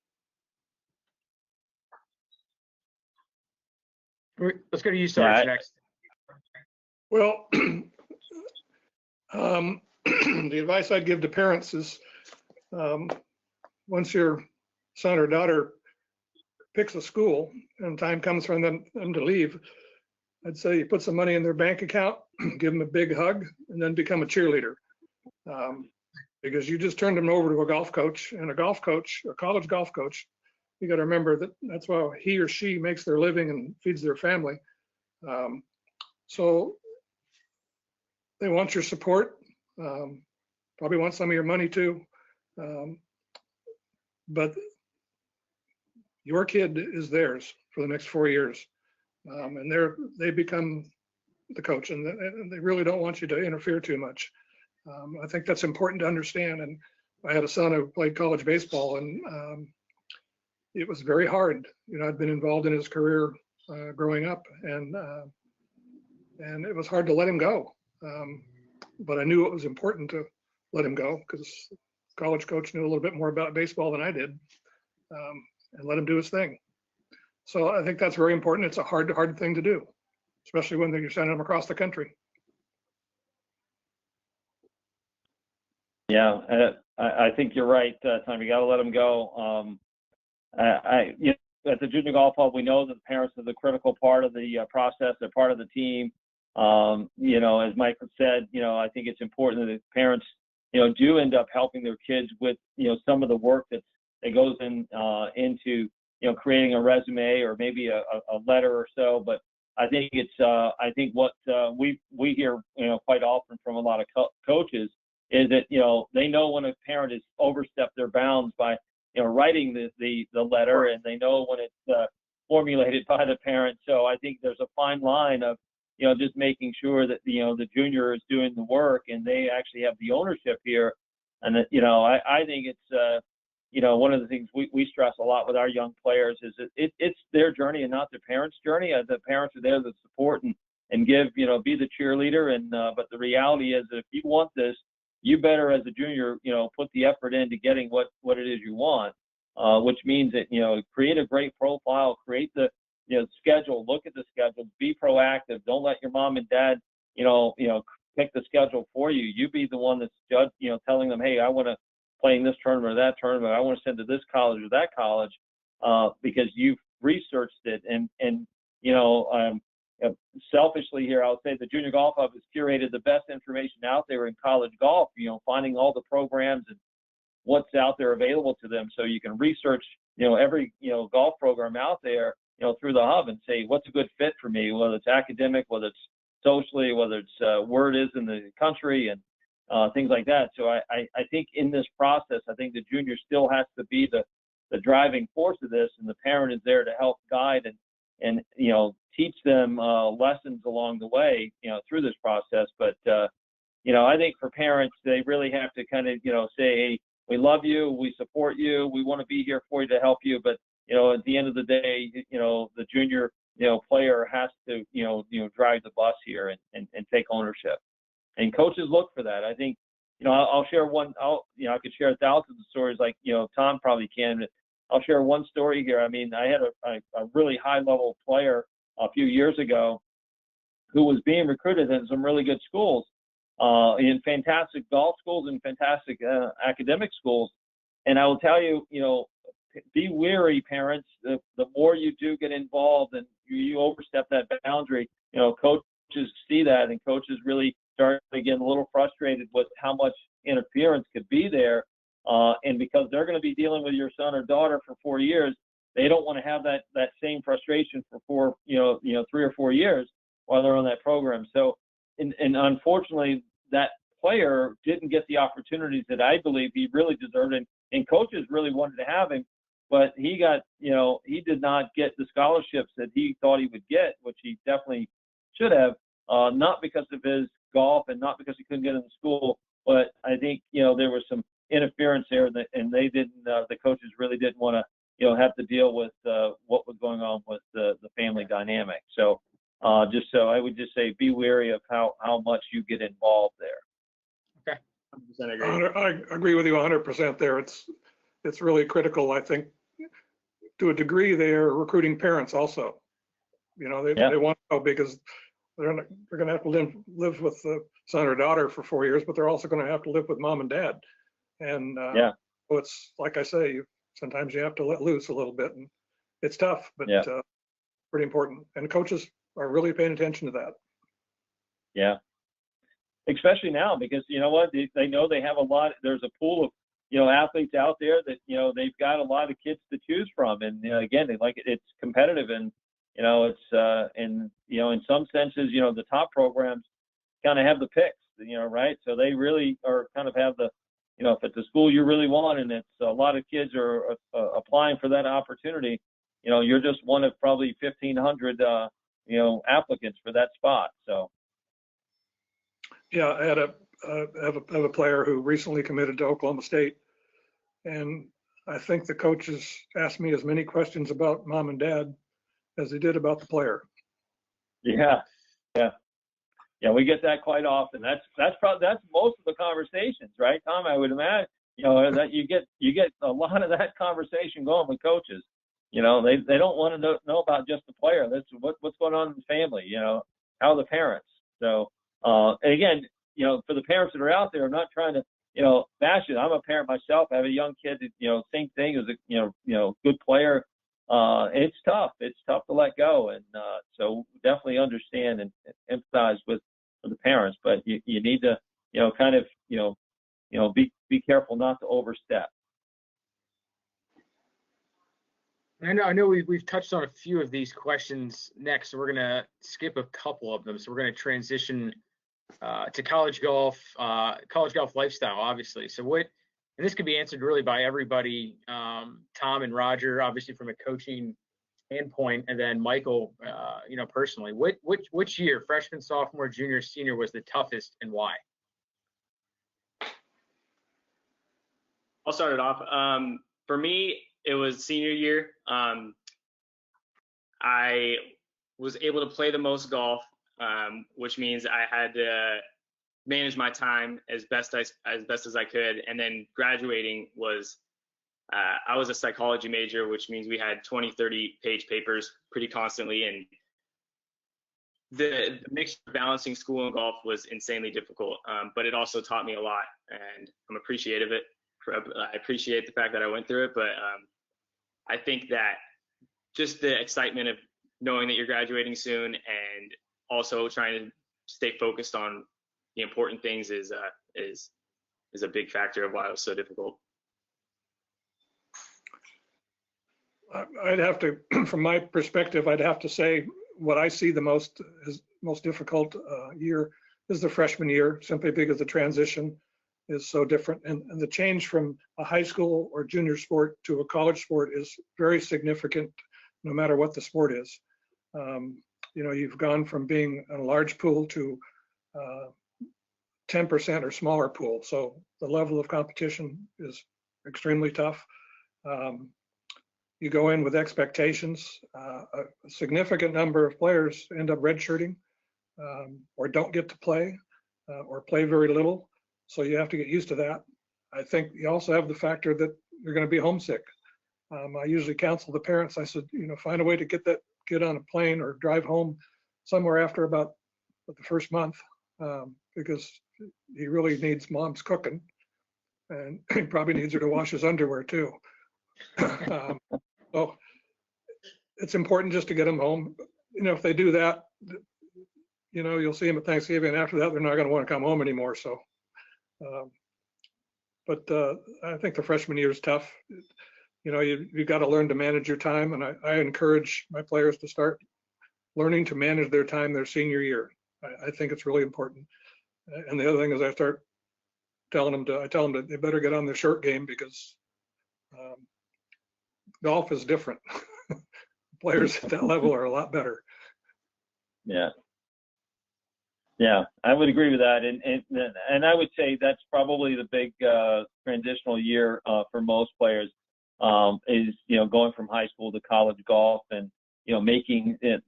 S5: Let's go to you, Sarge, next.
S4: Well, the advice I'd give to parents is once your son or daughter picks a school and time comes for them to leave, I'd say you put some money in their bank account, give them a big hug, and then become a cheerleader. Because you just turned them over to a golf coach, and a golf coach, a college golf coach, you got to remember that that's why he or she makes their living and feeds their family. So they want your support, probably want some of your money too. But your kid is theirs for the next 4 years. And they become the coach, and they really don't want you to interfere too much. I think that's important to understand. And I had a son who played college baseball, and it was very hard. You know, I'd been involved in his career growing up, and it was hard to let him go. But I knew it was important to let him go because college coach knew a little bit more about baseball than I did, and let him do his thing. So I think that's very important. It's a hard thing to do, especially when you're sending them across the country.
S1: Yeah, I think you're right, Tom. You got to let them go. You know, at the Junior Golf Club, we know that the parents are the critical part of the process. They're part of the team. You know, as Mike said, you know, I think it's important that the parents, you know, do end up helping their kids with, you know, some of the work that goes into, you know, creating a resume or maybe a letter or so. But I think it's, I think what we hear, you know, quite often from a lot of coaches is that, you know, they know when a parent has overstepped their bounds by, you know, writing the letter, and they know when it's formulated by the parent. So I think there's a fine line of, you know, just making sure that, you know, the junior is doing the work and they actually have the ownership here. And that, you know, I think it's, you know, one of the things we stress a lot with our young players is that it's their journey and not the parents' journey. The parents are there to support and give, you know, be the cheerleader. And but the reality is that if you want this, you better, as a junior, you know, put the effort into getting what it is you want, which means that, you know, create a great profile, create the, you know, schedule, look at the schedule, be proactive. Don't let your mom and dad, you know, pick the schedule for you. You be the one that's you know, telling them, hey, I want to play in this tournament or that tournament. I want to send to this college or that college, because you've researched it. And you know, selfishly here, I'll say the Junior Golf Hub has curated the best information out there in college golf, you know, finding all the programs and what's out there available to them. So you can research, you know, every, you know, golf program out there, you know, through the hub and say, what's a good fit for me, whether it's academic, whether it's socially, whether it's where it is in the country, and things like that. So I think in this process, I think the junior still has to be the driving force of this, and the parent is there to help guide and you know, teach them lessons along the way, you know, through this process. But you know, I think for parents, they really have to kind of, you know, say, hey, we love you, we support you, we want to be here for you to help you, but you know, at the end of the day, you know, the junior, you know, player has to, you know, drive the bus here and take ownership. And coaches look for that. I think, you know, I'll share one. You know, I could share thousands of stories like, you know, Tom probably can. But I'll share one story here. I mean, I had a really high level player a few years ago who was being recruited in some really good schools, in fantastic golf schools and fantastic academic schools. And I will tell you, you know, be wary, parents. The more you do get involved and you overstep that boundary, you know, coaches see that, and coaches really start to get a little frustrated with how much interference could be there. And because they're going to be dealing with your son or daughter for 4 years, they don't want to have that same frustration for 3 or 4 years while they're on that program. So, and unfortunately, that player didn't get the opportunities that I believe he really deserved, and coaches really wanted to have him, but he got, you know, he did not get the scholarships that he thought he would get, which he definitely should have, not because of his golf and not because he couldn't get into school, but I think, you know, there was some interference there, and they didn't, the coaches really didn't want to, you know, have to deal with what was going on with the family dynamic. So just so I would just say, be wary of how much you get involved there.
S5: Okay.
S3: 100% agree.
S4: I agree with you 100% there. It's really critical. I think to a degree they are recruiting parents also. You know, they want to go because they're going to have to live with the son or daughter for 4 years, but they're also going to have to live with mom and dad. And so it's like I say, sometimes you have to let loose a little bit, and it's tough, but pretty important. And coaches are really paying attention to that.
S1: Yeah. Especially now, because you know what, they know they have a lot. There's a pool of athletes out there that they've got a lot of kids to choose from, and again, they like it. It's competitive, and it's and in some senses, the top programs kind of have the picks, right? So they really are kind of have the, if it's a school you really want, and it's a lot of kids are applying for that opportunity, you're just one of probably 1,500 applicants for that spot. So.
S4: Yeah, I had have a player who recently committed to Oklahoma State, and I think the coaches asked me as many questions about mom and dad as they did about the player.
S1: Yeah, we get that quite often. That's most of the conversations, right, Tom? I would imagine, that you get a lot of that conversation going with coaches. They don't want to know about just the player. That's what's going on in the family. How are the parents? So. And again, for the parents that are out there, I'm not trying to, bash it. I'm a parent myself. I have a young kid that, same thing as a, good player. It's tough. It's tough to let go. And so definitely understand and empathize with the parents, but you need to, kind of, be careful not to overstep.
S5: I know we've touched on a few of these questions next, so we're going to skip a couple of them. So we're going to transition to college golf lifestyle, obviously. So and this could be answered really by everybody, Tom and Roger, obviously from a coaching standpoint, and then Michael, personally. Which year, freshman, sophomore, junior, senior, was the toughest, and why?
S3: I'll start it off. For me, it was senior year. I was able to play the most golf, which means I had to manage my time as best as I could. And then graduating was, I was a psychology major, which means we had 20, 30 page papers pretty constantly. And the mixture of balancing school and golf was insanely difficult, but it also taught me a lot, and I'm appreciative of it. I appreciate the fact that I went through it, but I think that just the excitement of knowing that you're graduating soon and also trying to stay focused on the important things is a big factor of why it was so difficult.
S4: I'd have to, from my perspective, I'd have to say what I see the most difficult year is the freshman year, simply because the transition is so different, and the change from a high school or junior sport to a college sport is very significant, no matter what the sport is. You've gone from being a large pool to 10% or smaller pool, so the level of competition is extremely tough. You go in with expectations. A significant number of players end up redshirting or don't get to play or play very little. So you have to get used to that. I think you also have the factor that you're going to be homesick. I usually counsel the parents. I said, find a way to get that kid on a plane or drive home somewhere after about the first month, because he really needs mom's cooking, and he probably needs her to wash his underwear too. So it's important just to get them home. If they do that, you'll see them at Thanksgiving, and after that, they're not going to want to come home anymore. So. But I think the freshman year is tough. You've got to learn to manage your time, and I encourage my players to start learning to manage their time their senior year. I think it's really important. And the other thing is I start telling them that they better get on their short game, because golf is different. Players at that level are a lot better.
S1: Yeah, I would agree with that, and I would say that's probably the big transitional year for most players, is going from high school to college golf, and making it,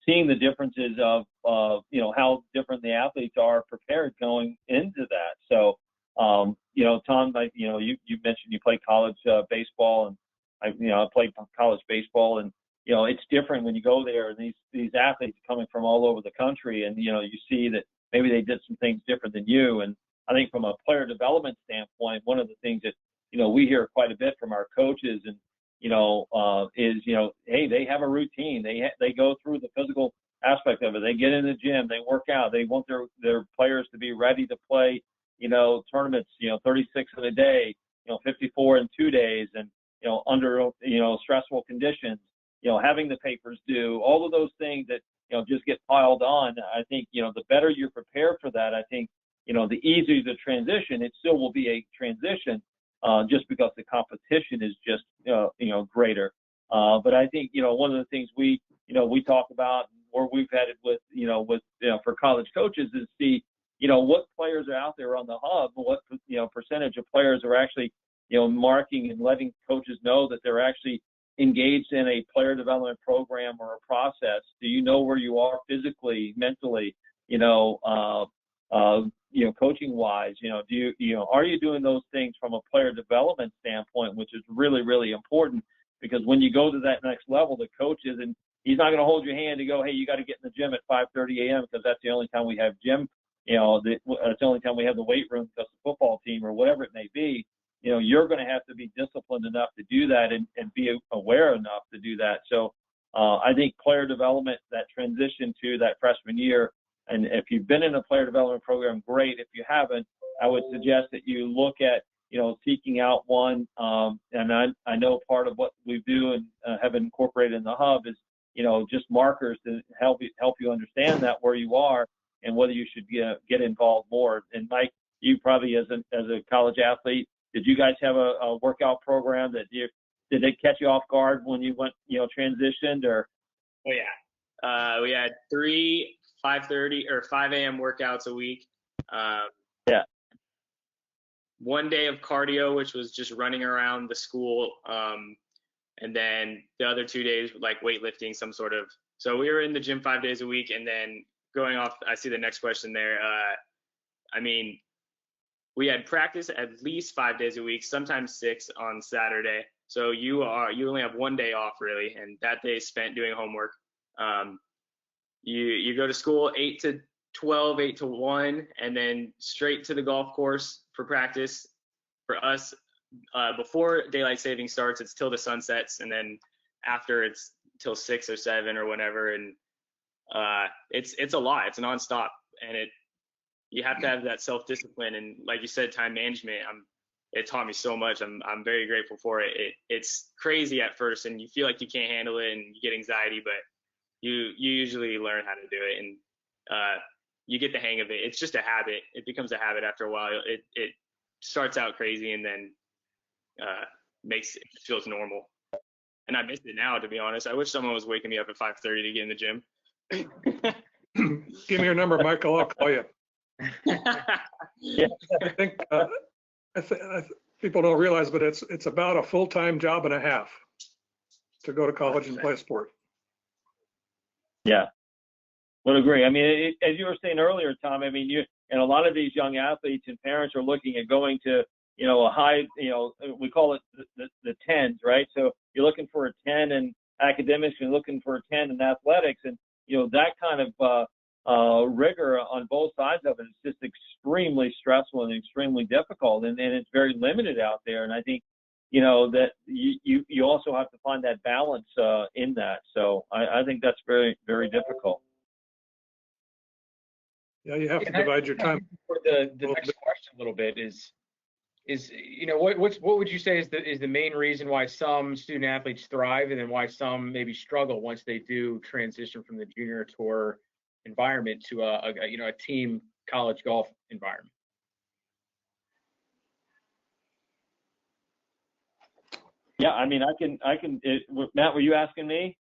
S1: seeing the differences of how different the athletes are prepared going into that. So Tom, you mentioned you played college baseball, and I played college baseball, and it's different when you go there, and these athletes coming from all over the country, and you see that maybe they did some things different than you. And I think from a player development standpoint, one of the things that we hear quite a bit from our coaches, and is hey, they have a routine. They go through the physical aspect of it. They get in the gym, they work out, they want their players to be ready to play, tournaments, 36 in a day, 54 in 2 days, and, under, stressful conditions, having the papers due, all of those things that, just get piled on. I think, the better you're prepared for that, I think, the easier the transition. It still will be a transition, just because the competition is just, greater. But I think, one of the things we talk about, or we've had it with, for college coaches, is see, what players are out there on the hub, what, percentage of players are actually, marking and letting coaches know that they're actually engaged in a player development program or a process. Do you know where you are physically, mentally, coaching wise? Are you doing those things from a player development standpoint, which is really, really important, because when you go to that next level, the coach isn't, he's not going to hold your hand and go, hey, you got to get in the gym at 5:30 a.m. because that's the only time we have gym, that's the only time we have the weight room because the football team or whatever it may be. You're going to have to be disciplined enough to do that and be aware enough to do that. So I think player development, that transition to that freshman year, and if you've been in a player development program, great. If you haven't, I would suggest that you look at, seeking out one. And I know part of what we do and have incorporated in the hub is, just markers to help you understand that where you are and whether you should get involved more. And Mike, you probably as a college athlete, did you guys have a workout program did it catch you off guard when you went, transitioned, or?
S3: Oh yeah. We had 3 5:30 or 5 a.m. workouts a week.
S1: Yeah.
S3: 1 day of cardio, which was just running around the school. And then the other 2 days, like weightlifting, some sort of. So we were in the gym 5 days a week. And then going off, I see the next question there. We had practice at least 5 days a week, sometimes 6 on Saturday. So you only have 1 day off really, and that day is spent doing homework. You go to school 8 to 12, 8 to 1, and then straight to the golf course for practice. For us, before daylight saving starts, it's till the sun sets, and then after it's till 6 or 7 or whatever. And it's a lot. It's nonstop, and you have to have that self-discipline, and like you said, time management. It taught me so much. I'm very grateful for it. It's crazy at first, and you feel like you can't handle it, and you get anxiety, but you usually learn how to do it, and you get the hang of it. It's just a habit. It becomes a habit after a while. It starts out crazy, and then it feels normal. And I miss it now, to be honest. I wish someone was waking me up at 5:30 to get in the gym.
S4: Give me your number, Michael. I'll call you.
S1: Yeah.
S4: I think people don't realize, but it's about a full-time job and a half to go to college and play a sport.
S1: Yeah, would agree. I mean, as you were saying earlier, Tom, I mean, and a lot of these young athletes and parents are looking at going to, a high, we call it the 10s, right? So you're looking for a 10 in academics, you're looking for a 10 in athletics, and, that kind of rigor on both sides of it is just extremely stressful and extremely difficult, and it's very limited out there. And I think, that you also have to find that balance in that. So I think that's very, very difficult.
S4: Yeah, you have to divide your time.
S5: For the next question a little bit is what would you say is the main reason why some student athletes thrive, and then why some maybe struggle once they do transition from the junior tour environment to a team college golf environment?
S1: Yeah, I mean, I can. Matt, were you asking me?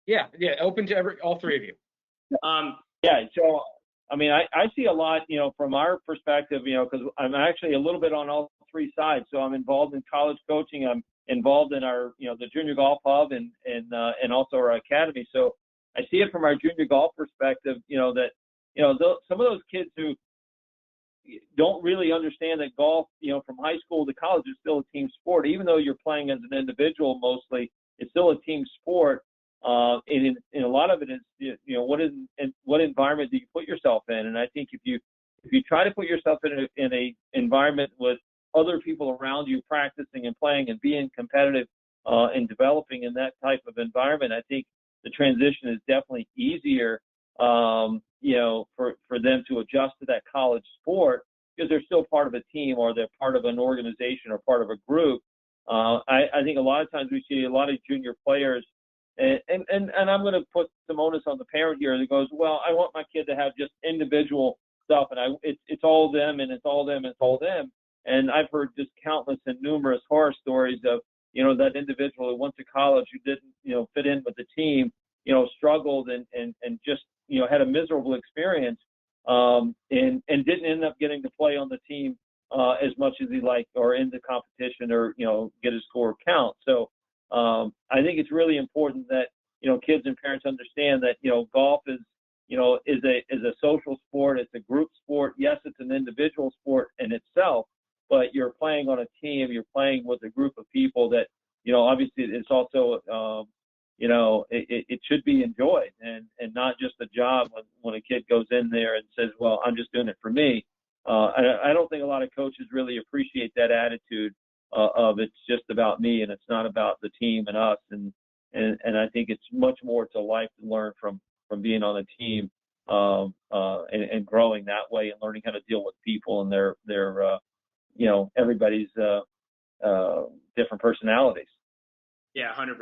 S5: Yeah, open to all three of you.
S1: Yeah, so I mean, I see a lot, from our perspective, because I'm actually a little bit on all three sides. So I'm involved in college coaching. I'm involved in our, the junior golf hub and also our academy. So I see it from our junior golf perspective, that, some of those kids who don't really understand that golf, from high school to college is still a team sport. Even though you're playing as an individual mostly, it's still a team sport. And a lot of it is, what environment do you put yourself in? And I think if you try to put yourself in a environment with other people around you practicing and playing and being competitive and developing in that type of environment, I think the transition is definitely easier for them to adjust to that college sport because they're still part of a team or they're part of an organization or part of a group. I think a lot of times we see a lot of junior players, and I'm going to put some onus on the parent here that goes, well, I want my kid to have just individual stuff, and it's all them, and it's all them, and it's all them. And I've heard just countless and numerous horror stories of, that individual who went to college who didn't, fit in with the team, struggled and just, had a miserable experience, and didn't end up getting to play on the team as much as he liked or in the competition or, get his score count. So I think it's really important that, kids and parents understand that, golf is a social sport. It's a group sport. Yes, it's an individual sport in itself, but you're playing on a team. You're playing with a group of people that, obviously it's also, it should be enjoyed and not just a job when a kid goes in there and says, well, I'm just doing it for me. I don't think a lot of coaches really appreciate that attitude of it's just about me and it's not about the team and us. And I think it's much more to life to learn from being on a team and growing that way and learning how to deal with people and their everybody's different personalities.
S3: Yeah, 100%.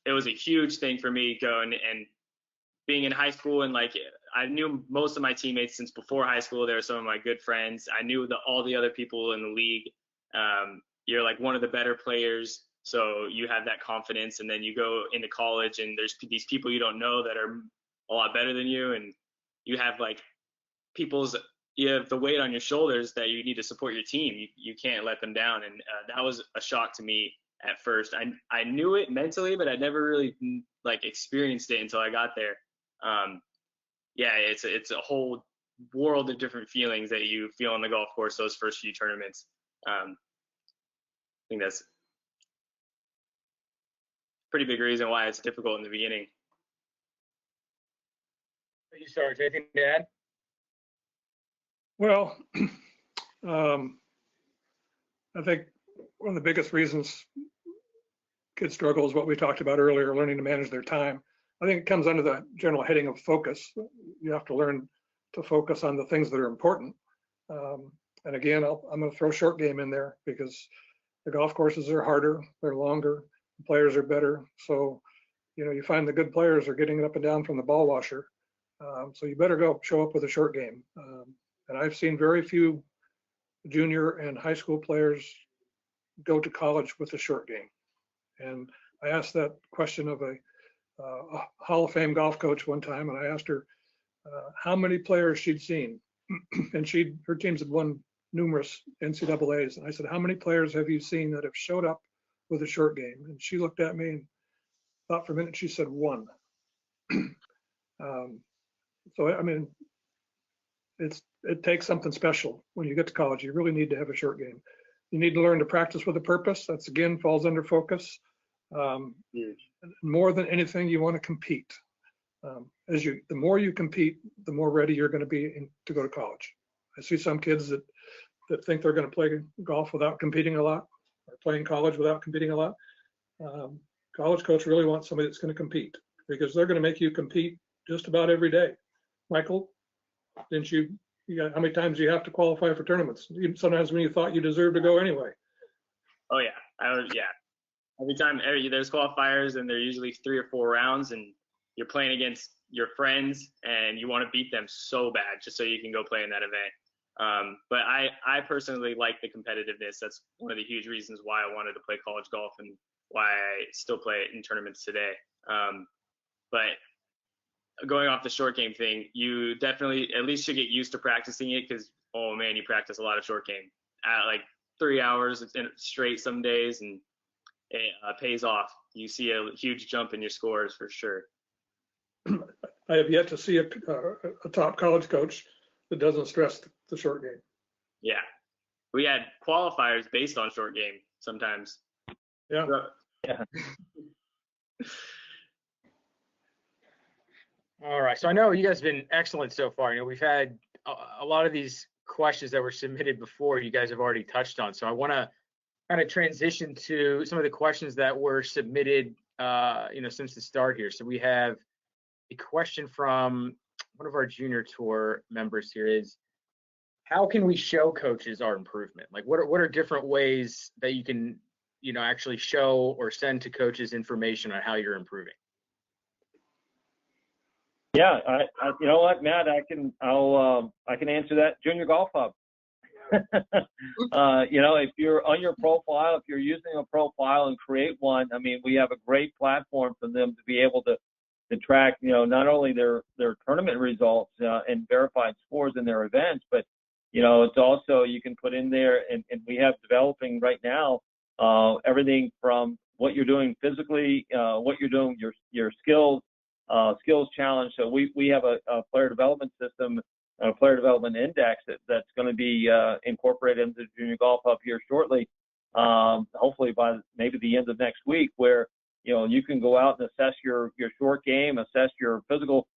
S3: It was a huge thing for me going and being in high school, and like I knew most of my teammates since before high school. They were some of my good friends. I knew all the other people in the league. You're like one of the better players, so you have that confidence, and then you go into college and there's these people you don't know that are a lot better than you, and you have you have the weight on your shoulders that you need to support your team. You can't let them down, and that was a shock to me at first. I knew it mentally, but I never really experienced it until I got there. It's a whole world of different feelings that you feel on the golf course those first few tournaments. I think that's a pretty big reason why it's difficult in the beginning.
S5: You, Sarge, anything to add?
S4: Well, I think one of the biggest reasons kids struggle is what we talked about earlier, learning to manage their time. I think it comes under the general heading of focus. You have to learn to focus on the things that are important. And again, I'm going to throw short game in there because the golf courses are harder, they're longer, the players are better. So, you find the good players are getting up and down from the ball washer. So you better go show up with a short game. And I've seen very few junior and high school players go to college with a short game. And I asked that question of a Hall of Fame golf coach one time, and I asked her how many players she'd seen. And her teams had won numerous NCAAs. And I said, how many players have you seen that have showed up with a short game? And she looked at me and thought for a minute. She said, one. So, I mean, it takes something special when you get to college. You really need to have a short game. You need to learn to practice with a purpose. That's, again, falls under focus. More than anything, you want to compete. The more you compete, the more ready you're going to be to go to college. I see some kids that think they're going to play golf without competing a lot, or playing college without competing a lot. College coach really wants somebody that's going to compete, because they're going to make you compete just about every day. Michael, didn't you? How many times do you have to qualify for tournaments? Sometimes when you thought you deserved to go anyway.
S3: Oh yeah, Every time there's qualifiers, and they're usually 3 or 4 rounds, and you're playing against your friends, and you want to beat them so bad just so you can go play in that event. But I personally like the competitiveness. That's one of the huge reasons why I wanted to play college golf and why I still play it in tournaments today. But going off the short game thing, you definitely at least should get used to practicing it, because, oh man, you practice a lot of short game at like 3 hours straight some days, and it pays off. You see a huge jump in your scores for sure.
S4: I have yet to see a top college coach that doesn't stress the short game.
S3: Yeah. We had qualifiers based on short game sometimes.
S4: Yeah.
S1: Yeah.
S5: All right. So I know you guys have been excellent so far. We've had a lot of these questions that were submitted before you guys have already touched on. So I want to kind of transition to some of the questions that were submitted, since the start here. So we have a question from one of our junior tour members here is, how can we show coaches our improvement? Like, what are different ways that you can, actually show or send to coaches information on how you're improving?
S1: Yeah, you know what, Matt, I can answer that. Junior Golf Hub. If you're on your profile, if you're using a profile and create one, I mean, we have a great platform for them to be able to track, not only their tournament results and verified scores in their events, but, it's also, you can put in there, and we have developing right now, everything from what you're doing physically, what you're doing, your skills challenge. So we have a player development system, a player development index that's going to be incorporated into the Junior Golf Hub here shortly, hopefully by maybe the end of next week, where you can go out and assess your short game, assess your physical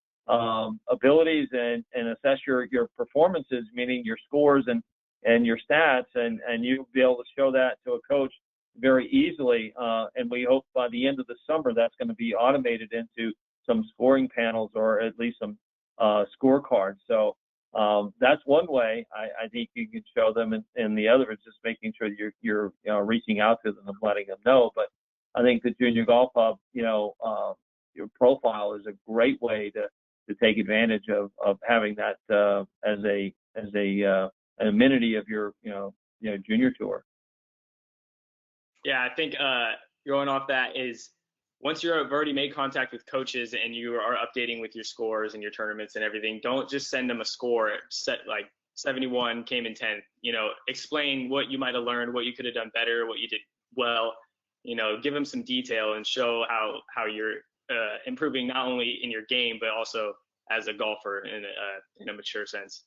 S1: abilities, and assess your performances, meaning your scores and your stats, and you'll be able to show that to a coach very easily. And we hope by the end of the summer that's going to be automated into some scoring panels, or at least some scorecards. So that's one way I think you can show them, and the other is just making sure you're reaching out to them and letting them know. But I think the Junior Golf Hub, your profile is a great way to take advantage of having that as an amenity of your junior tour.
S3: Yeah, I think going off that is, once you've already made contact with coaches and you are updating with your scores and your tournaments and everything, don't just send them a score set like 71 came in 10th. Explain what you might have learned, what you could have done better, what you did well. Give them some detail and show how you're improving, not only in your game but also as a golfer in a mature sense.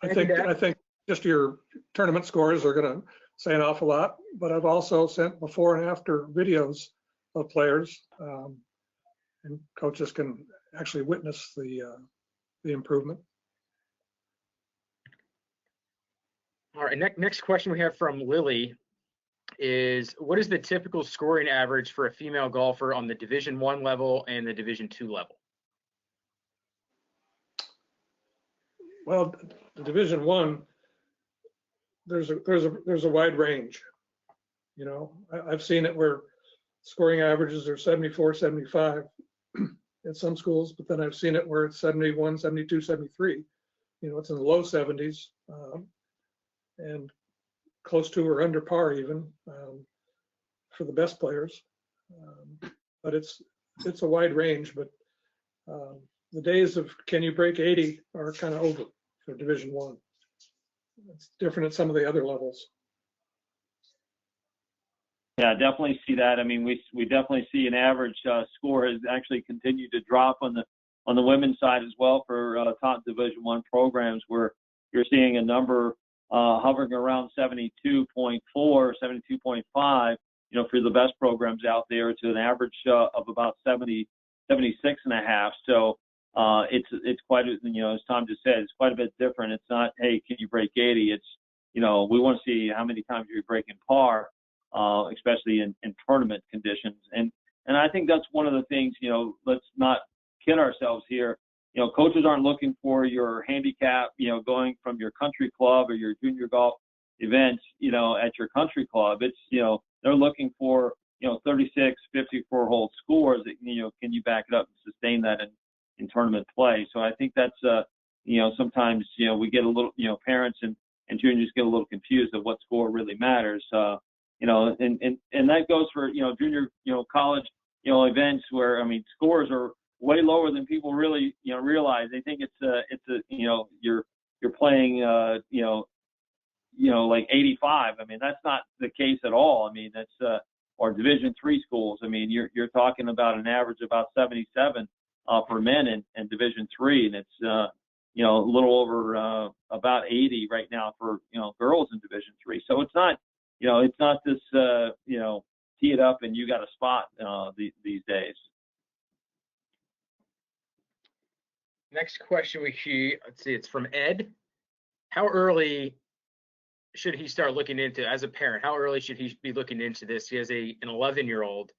S4: I think just your tournament scores are going to say an awful lot, but I've also sent before and after videos of players, and coaches can actually witness the improvement.
S5: All right, next question we have from Lily is, what is the typical scoring average for a female golfer on the Division I level and the Division II level?
S4: Well, the Division I, there's a wide range. I've seen it where scoring averages are 74, 75 at some schools, but then I've seen it where it's 71, 72, 73. It's in the low 70s and close to or under par even for the best players. But it's a wide range, but the days of can you break 80 are kind of over for Division I. It's different at some of the other levels.
S1: Yeah, definitely see that. I mean, we definitely see an average score has actually continued to drop on the women's side as well for top Division I programs, where you're seeing a number hovering around 72.4, 72.5. For the best programs out there, to an average of about 70, 76.5. So it's quite, as Tom just said, it's quite a bit different. It's not, hey, can you break 80? It's, we want to see how many times you're breaking par, especially in tournament conditions. And I think that's one of the things, let's not kid ourselves here. Coaches aren't looking for your handicap, going from your country club or your junior golf events, at your country club. It's, they're looking for, 36, 54 hole scores that, can you back it up and sustain that in tournament play? So I think that's, sometimes, we get a little, parents and juniors get a little confused of what score really matters. And that goes for, junior, college, events where, scores are way lower than people really, realize. They think you're playing, like 85. That's not the case at all. That's, or Division III schools. You're talking about an average of about 77 for men in Division III, and it's, a little over about 80 right now for, girls in Division III. So it's not, it's not this, tee it up and you got a spot these days.
S5: Next question let's see, it's from Ed. How early should he start looking into as a parent? How early should he be looking into this? He has an 11-year-old,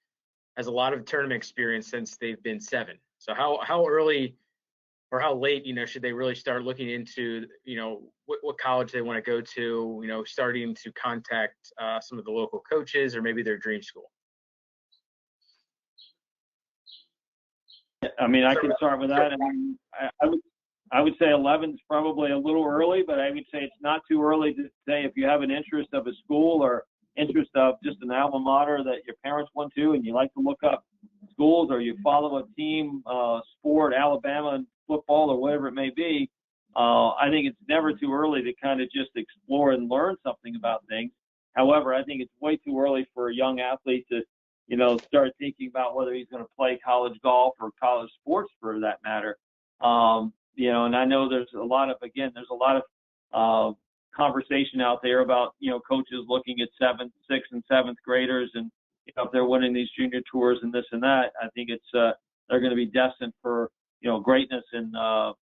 S5: has a lot of tournament experience since they've been 7. So how early or how late, should they really start looking into, what college they want to go to, starting to contact some of the local coaches or maybe their dream school?
S1: I mean, I can start with that. I mean, I would say 11 is probably a little early, but I would say it's not too early to say if you have an interest of a school or interest of just an alma mater that your parents went to and you like to look up schools, or you follow a team sport, Alabama football or whatever it may be. I think it's never too early to kind of just explore and learn something about things. However, I think it's way too early for a young athlete to start thinking about whether he's going to play college golf or college sports for that matter. And I know there's a lot of conversation out there about, coaches looking at 7th, 6th, and 7th graders, and if they're winning these junior tours and this and that. I think it's they're going to be destined for greatness in top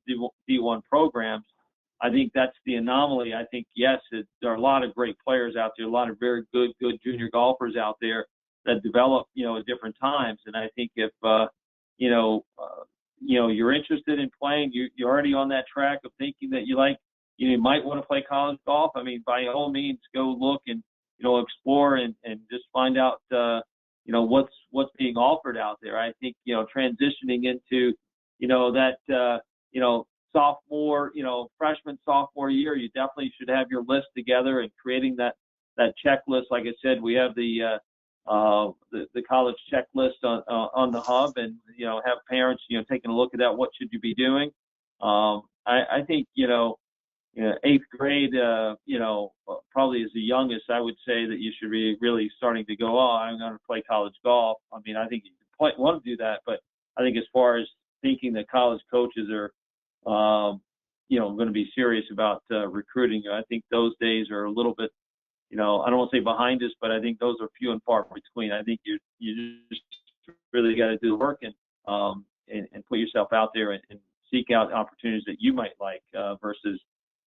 S1: D1 programs. I think that's the anomaly. I think yes, there are a lot of great players out there, a lot of very good junior golfers out there that develop at different times. And I think if you're interested in playing, you're already on that track of thinking that you might want to play college golf. I mean, by all means, go look and explore and just find out what's being offered out there. I think transitioning into that sophomore freshman sophomore year, you definitely should have your list together and creating that checklist. Like I said, we have the college checklist on the hub, and have parents taking a look at that. What should you be doing? I think 8th grade, probably as the youngest, I would say that you should be really starting to go, I'm going to play college golf. I mean, I think you want to do that, but I think as far as thinking that college coaches are, going to be serious about recruiting, I think those days are a little bit, I don't want to say behind us, but I think those are few and far between. I think you just really got to do the work and put yourself out there and seek out opportunities that you might like versus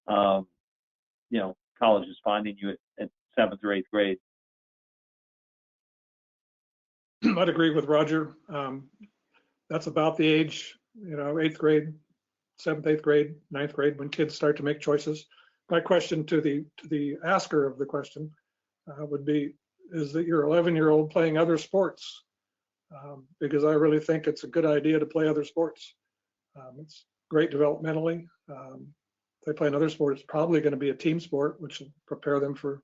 S1: college is finding you at 7th or 8th grade.
S4: I'd agree with Roger. That's about the age, 8th grade, 7th, 8th grade, 9th grade, when kids start to make choices. My question to the asker of the question would be, is that your 11-year-old playing other sports? Because I really think it's a good idea to play other sports. It's great developmentally. If they play another sport, it's probably going to be a team sport, which will prepare them for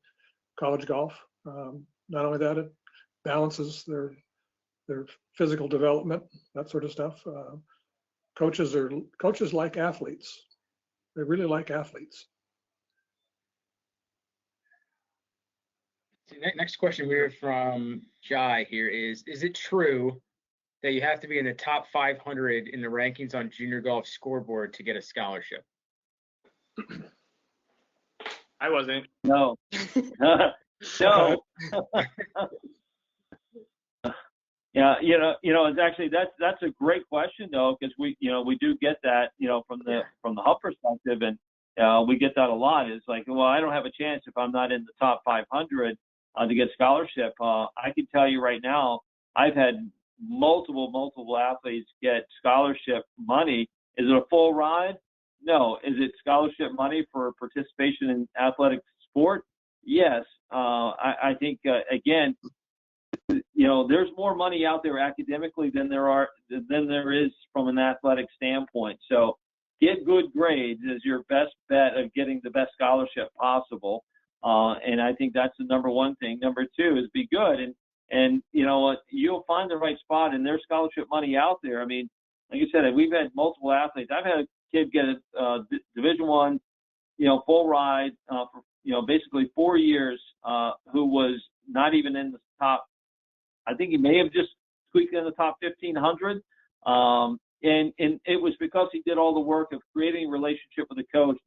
S4: college golf. Not only that, it balances their physical development, that sort of stuff. Coaches like athletes. They really like athletes.
S5: Next question we heard from Jai here is it true that you have to be in the top 500 in the rankings on Junior Golf Scoreboard to get a scholarship?
S3: I wasn't.
S1: No. No. Yeah, it's actually that's a great question though, because we do get that from the hub perspective, and we get that a lot. It's like, well, I don't have a chance if I'm not in the top 500 to get scholarship. I can tell you right now, I've had multiple athletes get scholarship money. Is it a full ride? No. Is it scholarship money for participation in athletic sport? Yes. I think again, there's more money out there academically than there is from an athletic standpoint. So get good grades is your best bet of getting the best scholarship possible. And I think that's the number one thing. Number two is be good. And you'll find the right spot, and there's scholarship money out there. I mean, like you said, we've had multiple athletes. I've had a kid get a Division I, full ride for, basically 4 years, who was not even in the top. I think he may have just squeaked in the top 1,500. And it was because he did all the work of creating a relationship with the coach,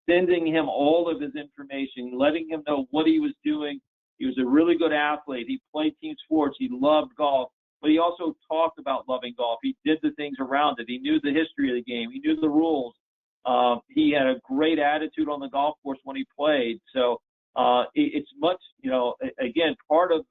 S1: sending him all of his information, letting him know what he was doing. He was a really good athlete. He played team sports. He loved golf, but he also talked about loving golf. He did the things around it. He knew the history of the game. He knew the rules. He had a great attitude on the golf course when he played. So it's much, again, part of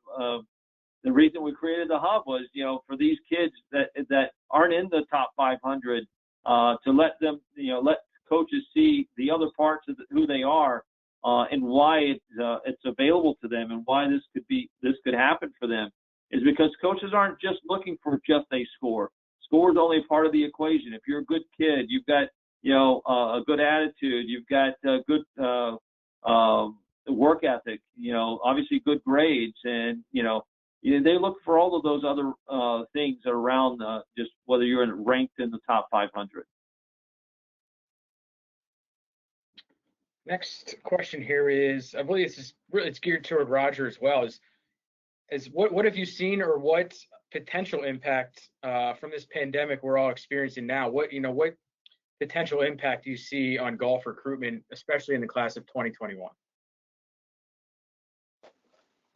S1: the reason we created the hub was, for these kids that aren't in the top 500, to let them, let coaches see the other parts of who they are, and why it's available to them, and why this could happen for them, is because coaches aren't just looking for just a score. Score is only a part of the equation. If you're a good kid, you've got a good attitude, you've got good work ethic, obviously good grades, and they look for all of those other things around just whether you're ranked in the top 500.
S5: Next question here is, I believe this is really, it's geared toward Roger as well, is what have you seen, or what potential impact from this pandemic we're all experiencing now? What potential impact do you see on golf recruitment, especially in the class of 2021?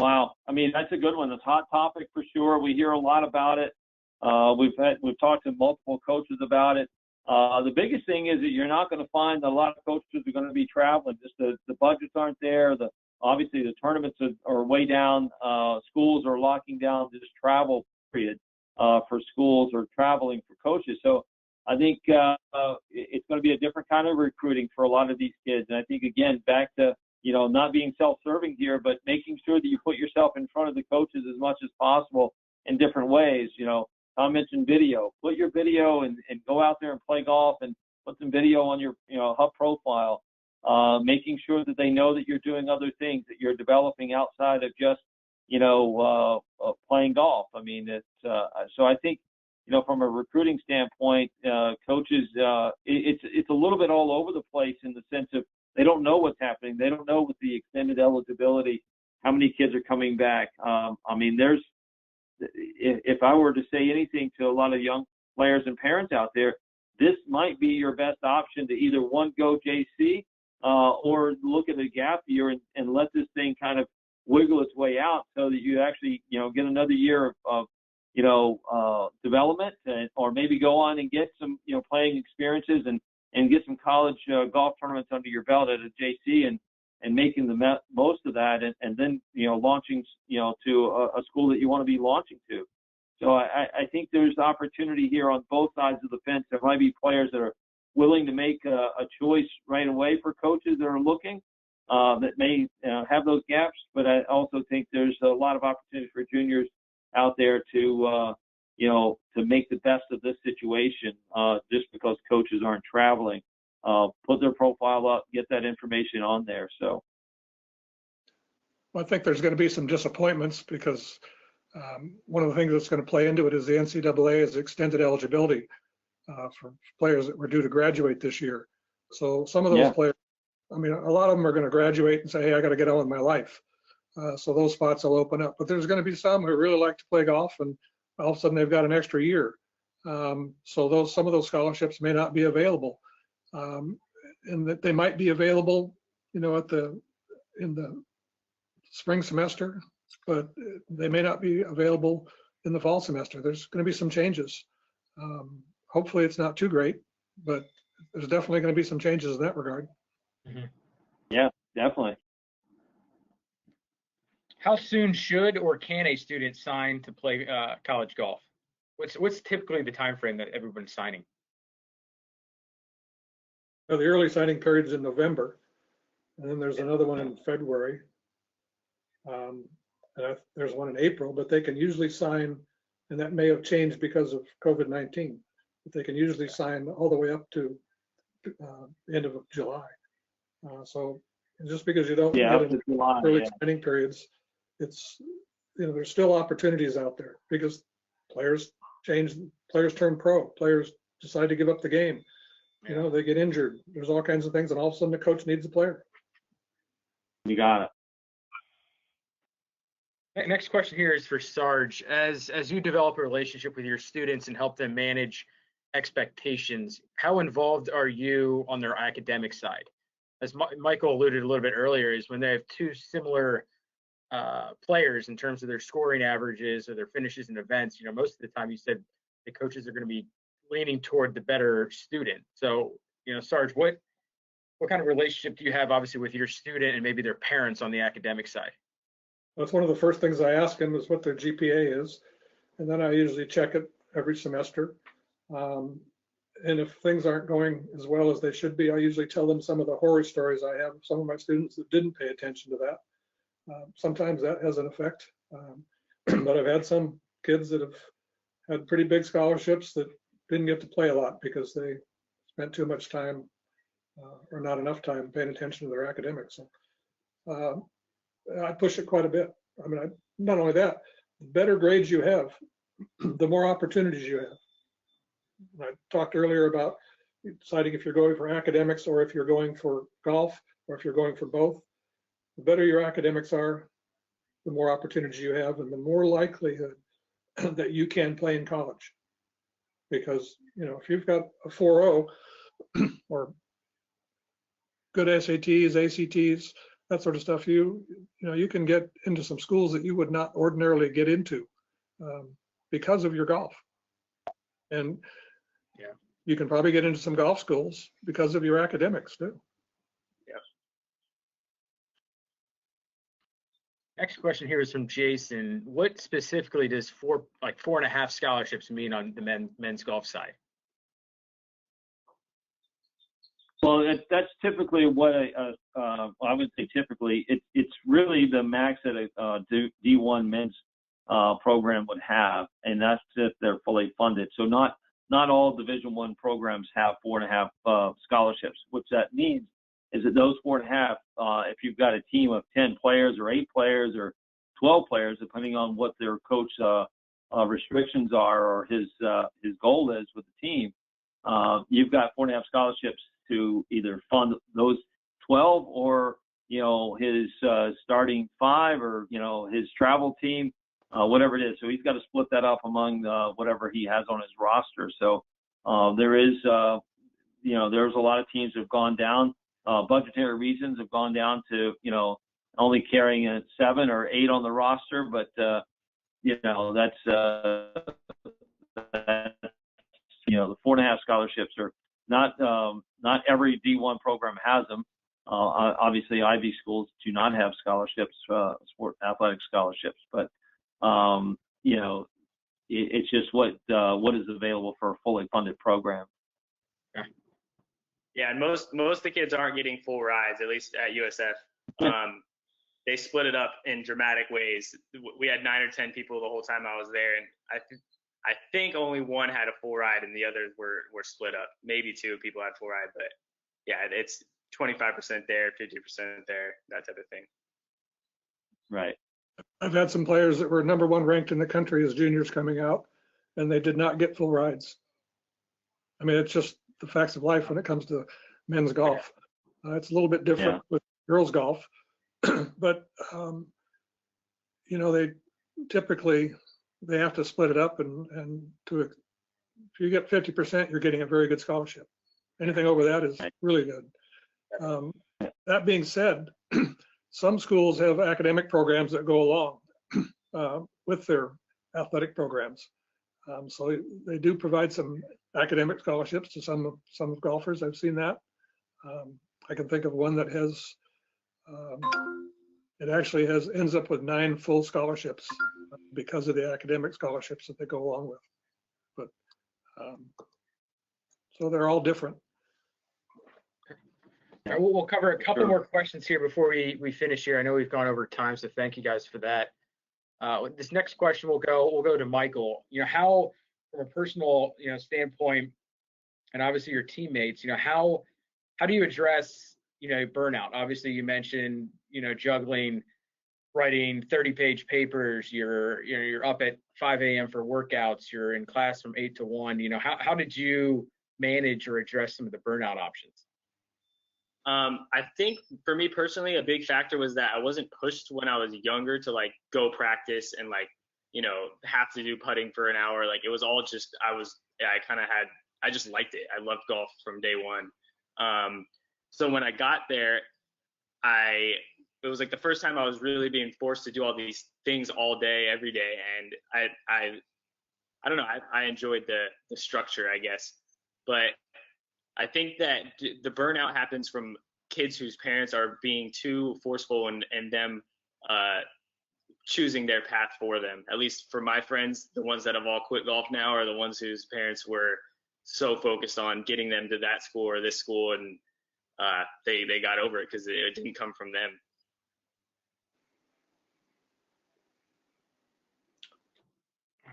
S1: Wow, I mean, that's a good one. It's a hot topic for sure. We hear a lot about it. We've talked to multiple coaches about it. The biggest thing is that you're not going to find a lot of coaches are going to be traveling. Just the budgets aren't there. Obviously the tournaments are way down. Schools are locking down this travel period for schools, or traveling for coaches. So I think it's going to be a different kind of recruiting for a lot of these kids. And I think, again, back to not being self-serving here, but making sure that you put yourself in front of the coaches as much as possible in different ways. Tom mentioned video. Put your video and go out there and play golf, and put some video on your hub profile, making sure that they know that you're doing other things, that you're developing outside of just playing golf. I mean, it's so I think from a recruiting standpoint, coaches, it's a little bit all over the place, in the sense of they don't know what's happening. They don't know with the extended eligibility how many kids are coming back. I mean, if I were to say anything to a lot of young players and parents out there, this might be your best option to either go JC, or look at a gap year and let this thing kind of wiggle its way out, so that you actually get another year of development, or maybe go on and get some playing experiences, and get some college golf tournaments under your belt at a JC, and making the most of that, and then launching to a school that you want to be launching to. So I think there's opportunity here on both sides of the fence. There might be players that are willing to make a choice right away for coaches that are looking, that may have those gaps, but I also think there's a lot of opportunity for juniors out there to make the best of this situation, just because coaches aren't traveling. Put their profile up, get that information on there. So,
S4: I think there's going to be some disappointments, because one of the things that's going to play into it is the NCAA has extended eligibility for players that were due to graduate this year. So some of those players, I mean, a lot of them are going to graduate and say, hey, I got to get on with my life. So those spots will open up. But there's going to be some who really like to play golf, and all of a sudden they've got an extra year. So some of those scholarships may not be available. And that they might be available, in the spring semester, but they may not be available in the fall semester. There's going to be some changes. Hopefully it's not too great, but there's definitely going to be some changes in that regard.
S5: Mm-hmm.
S1: Yeah, definitely.
S5: How soon should or can a student sign to play college golf? What's typically the time frame that everyone's signing?
S4: The early signing period is in November, and then there's another one in February. And there's one in April, but they can usually sign, and that may have changed because of COVID-19, but they can usually sign all the way up to the end of July. So just because you don't get into early signing periods, it's, there's still opportunities out there, because players turn pro, players decide to give up the game. They get injured. There's all kinds of things, and all of a sudden the coach needs a player.
S1: You got it.
S5: Next question here is for Sarge. As you develop a relationship with your students and help them manage expectations, how involved are you on their academic side? As Michael alluded a little bit earlier, is when they have two similar players in terms of their scoring averages or their finishes in events, most of the time you said the coaches are going to be leaning toward the better student. So, Sarge, what kind of relationship do you have, obviously, with your student and maybe their parents on the academic side?
S4: That's one of the first things I ask them is what their GPA is. And then I usually check it every semester. And if things aren't going as well as they should be, I usually tell them some of the horror stories I have, some of my students that didn't pay attention to that. Sometimes that has an effect. But I've had some kids that have had pretty big scholarships that didn't get to play a lot because they spent too much time or not enough time paying attention to their academics. So I push it quite a bit. I mean, not only that, the better grades you have, the more opportunities you have. I talked earlier about deciding if you're going for academics or if you're going for golf or if you're going for both. The better your academics are, the more opportunities you have and the more likelihood that you can play in college. Because, if you've got a 4.0 or good SATs, ACTs, that sort of stuff, you can get into some schools that you would not ordinarily get into because of your golf. And
S5: yeah,
S4: you can probably get into some golf schools because of your academics too.
S5: Yeah. Next question here is from Jason. What specifically does 4.5 scholarships mean on the men's golf side?
S1: Well, that's typically what I would say. Typically, it's really the max that a D1 men's program would have, and that's if they're fully funded. So not all Division I programs have 4.5 scholarships. What that means is that those 4.5, if you've got a team of 10 players or 8 players or 12 players, depending on what their coach restrictions are or his goal is with the team, you've got 4.5 scholarships to either fund those 12 or his starting 5 or his travel team, whatever it is. So he's got to split that up among whatever he has on his roster. So there's a lot of teams that have gone down. Budgetary reasons have gone down to only carrying a 7 or 8 on the roster, but that's the 4.5 scholarships are not every D1 program has them. Obviously, Ivy schools do not have scholarships, sport athletic scholarships, but it's just what is available for a fully funded program.
S3: Yeah, and most of the kids aren't getting full rides, at least at USF. They split it up in dramatic ways. We had 9 or 10 people the whole time I was there, and I think only one had a full ride, and the others were split up. Maybe 2 people had full ride, but yeah, it's 25% there, 50% there, that type of thing.
S1: Right.
S4: I've had some players that were number 1 ranked in the country as juniors coming out, and they did not get full rides. I mean, it's just the facts of life when it comes to men's golf. It's a little bit different with girls golf, but they typically they have to split it up, and if you get 50%, you're getting a very good scholarship. Anything over that is really good. That being said, some schools have academic programs that go along with their athletic programs. So they do provide some academic scholarships to some golfers. I've seen that. I can think of one that has, it actually ends up with 9 full scholarships because of the academic scholarships that they go along with. But so they're all different.
S5: All right, we'll cover a couple more questions here before we finish here. I know we've gone over time, so thank you guys for that. This next question we'll go to Michael. How, from a personal standpoint, and obviously your teammates, how do you address burnout? Obviously, you mentioned juggling, writing 30-page papers. You're up at 5 a.m. for workouts. You're in class from 8 to 1. How did you manage or address some of the burnout options?
S3: I think for me personally, a big factor was that I wasn't pushed when I was younger to go practice and have to do putting for an hour. It was all just, I just liked it. I loved golf from day one. So when I got there, it was the first time I was really being forced to do all these things all day, every day. And I don't know, I enjoyed the structure, I guess. But I think that the burnout happens from kids whose parents are being too forceful and them choosing their path for them. At least for my friends, the ones that have all quit golf now are the ones whose parents were so focused on getting them to that school or this school, and they got over it because it didn't come from them.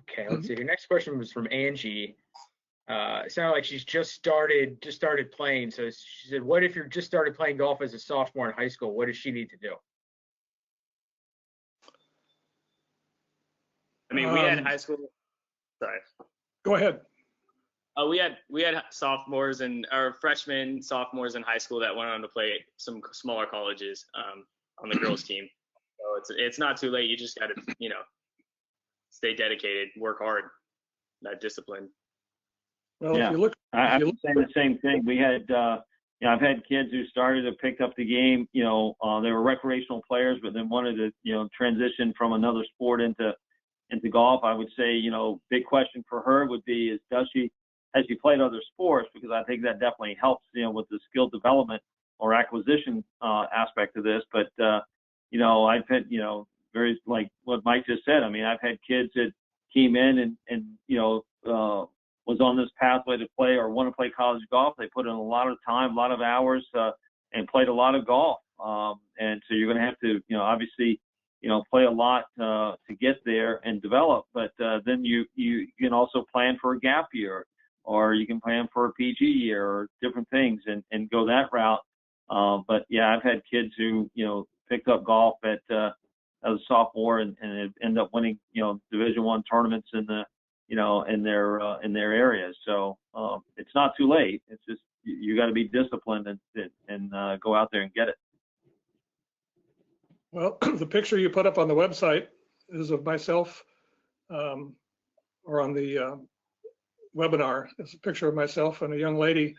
S5: Okay, let's see. Your next question was from Angie. It sounded like she's just started playing. So she said, "What if you're just started playing golf as a sophomore in high school? What does she need to do?"
S3: I mean, we had high school. Sorry.
S4: Go ahead.
S3: We had sophomores and or freshmen, sophomores in high school that went on to play some smaller colleges on the girls team. So it's not too late. You just got to stay dedicated, work hard, that discipline.
S4: Well,
S1: Yeah.
S4: if you look,
S1: I'm saying the same thing. We had, I've had kids who started to pick up the game. They were recreational players, but then wanted to, transition from another sport into golf. I would say, big question for her would be is has she played other sports? Because I think that definitely helps, with the skill development or acquisition aspect of this. But I've had, very like what Mike just said. I mean, I've had kids that came in and was on this pathway to play or want to play college golf. They put in a lot of time, a lot of hours, and played a lot of golf. And so you're going to have to, obviously, play a lot to get there and develop. But then you can also plan for a gap year, or you can plan for a PG year or different things and go that route. But yeah, I've had kids who, picked up golf as a sophomore and end up winning, Division I tournaments in the, in their areas. So it's not too late. It's just you got to be disciplined and go out there and get it.
S4: well, the picture you put up on the website is of myself, or on the webinar. It's a picture of myself and a young lady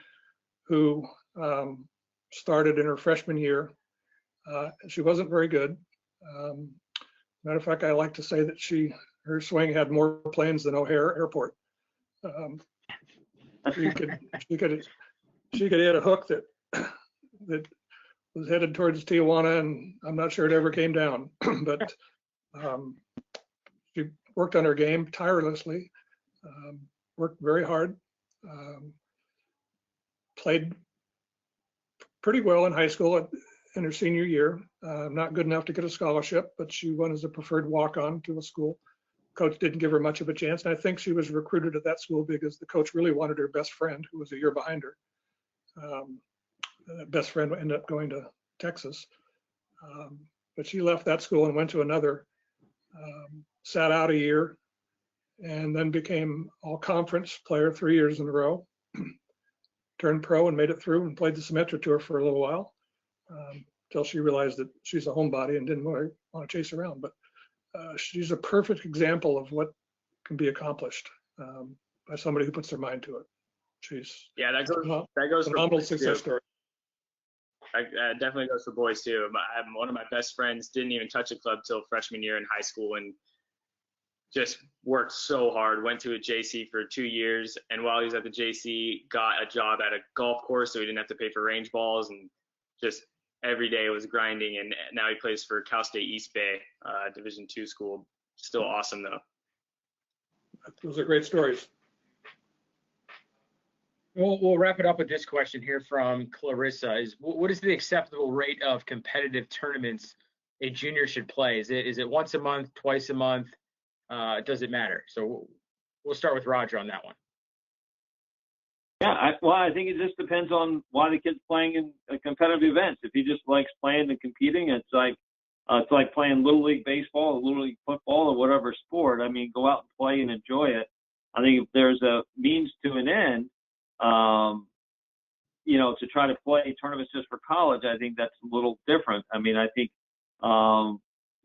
S4: who started in her freshman year. She wasn't very good. Matter of fact, I like to say that her swing had more planes than O'Hare Airport. She could hit a hook that was headed towards Tijuana, and I'm not sure it ever came down. But she worked on her game tirelessly, worked very hard, played pretty well in high school in her senior year. Not good enough to get a scholarship, but she went as a preferred walk-on to a school. Coach didn't give her much of a chance, and I think she was recruited at that school because the coach really wanted her best friend, who was a year behind her. Best friend ended up going to Texas, but she left that school and went to another, sat out a year, and then became all-conference player 3 years in a row. Turned pro and made it through and played the Symetra Tour for a little while, until she realized that she's a homebody and didn't want to chase around. But she's a perfect example of what can be accomplished by somebody who puts their mind to it.
S3: That goes for
S4: phenomenal
S3: boys
S4: success
S3: too.
S4: story.
S3: Definitely goes for boys too. One of my best friends didn't even touch a club till freshman year in high school and just worked so hard. Went to a JC for 2 years, and while he was at the JC, got a job at a golf course, so he didn't have to pay for range balls, and just every day was grinding. And now he plays for Cal State East Bay, Division II school. Still awesome though.
S4: Those are great stories.
S5: We'll wrap it up with this question here from Clarissa. What is the acceptable rate of competitive tournaments a junior should play? Is it once a month, twice a month? Does it matter? So we'll start with Roger on that one.
S1: Yeah, I think it just depends on why the kid's playing in competitive events. If he just likes playing and competing, it's like playing Little League baseball or Little League football or whatever sport. I mean, go out and play and enjoy it. I think if there's a means to an end, to try to play tournaments just for college, I think that's a little different. I mean, I think,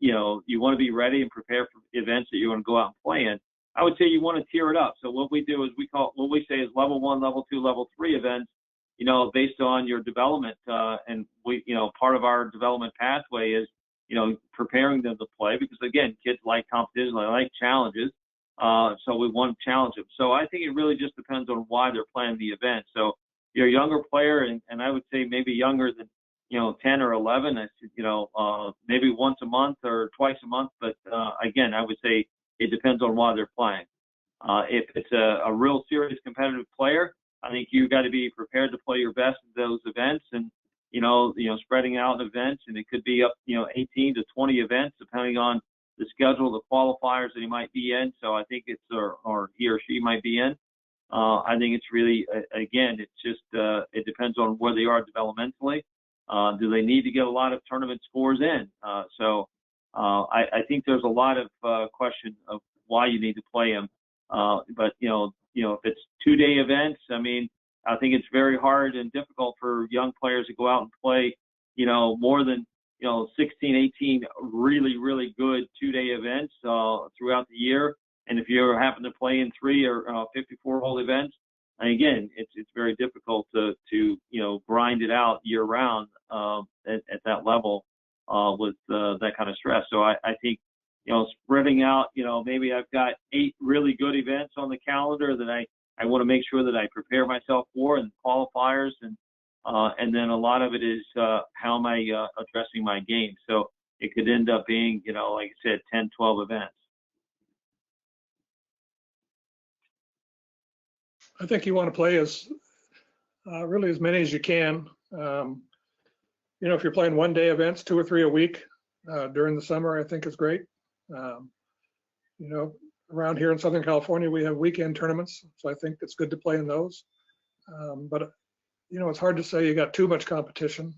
S1: you want to be ready and prepare for events that you want to go out and play in. I would say you want to tier it up. So what we do is what we say is level 1, level 2, level 3 events, based on your development. And we, part of our development pathway is, preparing them to play because again, kids like competition, they like challenges. So we want to challenge them. So I think it really just depends on why they're playing the event. So you're a younger player, and I would say maybe younger than 10 or 11, maybe once a month or twice a month. But again, I would say it depends on why they're playing. If it's a real serious competitive player, I think you've got to be prepared to play your best in those events, and spreading out events, and it could be up 18 to 20 events depending on the schedule, the qualifiers that he might be in. So I think it's or he or she might be in. I think it's really, again, it's just it depends on where they are developmentally. Do they need to get a lot of tournament scores in? I think there's a lot of question of why you need to play them. But if it's 2-day events, I mean, I think it's very hard and difficult for young players to go out and play, more than 16, 18 really, really good 2-day events throughout the year. And if you happen to play in 3 or 54-hole events, again, it's very difficult to grind it out year round at that level with that kind of stress. So I think spreading out, maybe I've got 8 really good events on the calendar that I want to make sure that I prepare myself for, and qualifiers, and then a lot of it is how am I addressing my game. So it could end up being, like I said, 10, 12 events.
S4: I think you want to play really as many as you can. If you're playing 1-day events, 2 or 3 a week during the summer, I think is great. Around here in Southern California, we have weekend tournaments, so I think it's good to play in those. But it's hard to say you got too much competition.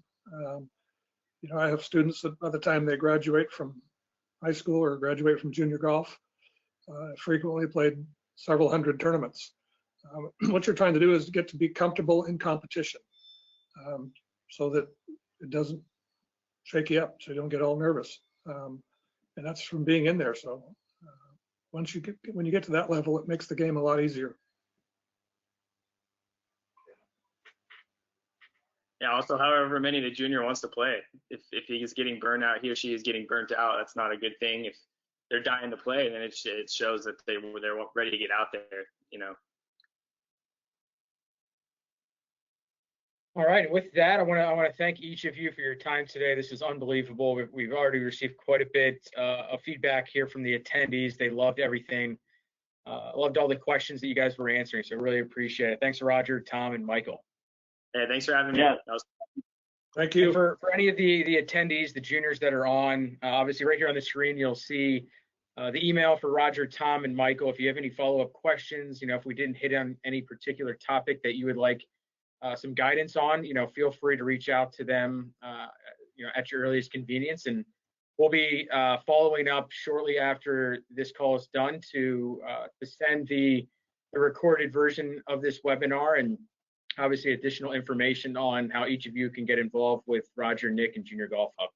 S4: I have students that by the time they graduate from high school or graduate from junior golf, frequently played several hundred tournaments. What you're trying to do is get to be comfortable in competition, so that it doesn't shake you up, so you don't get all nervous. And that's from being in there. So when you get to that level, it makes the game a lot easier.
S3: Yeah. Also, however many the junior wants to play, if he is getting burnt out, he or she is getting burnt out, that's not a good thing. If they're dying to play, then it shows that they're ready to get out there.
S5: All right. With that, I want to thank each of you for your time today. This is unbelievable. We've already received quite a bit of feedback here from the attendees. They loved everything. Loved all the questions that you guys were answering. So really appreciate it. Thanks, Roger, Tom, and Michael.
S3: Hey, thanks for having me.
S1: Yeah.
S4: Thank you.
S5: And for any of the attendees, the juniors that are on, obviously right here on the screen, you'll see the email for Roger, Tom, and Michael. If you have any follow-up questions, if we didn't hit on any particular topic that you would like some guidance on, feel free to reach out to them, at your earliest convenience. And we'll be following up shortly after this call is done to send the recorded version of this webinar, and obviously additional information on how each of you can get involved with Roger, Nick, and Junior Golf Hub.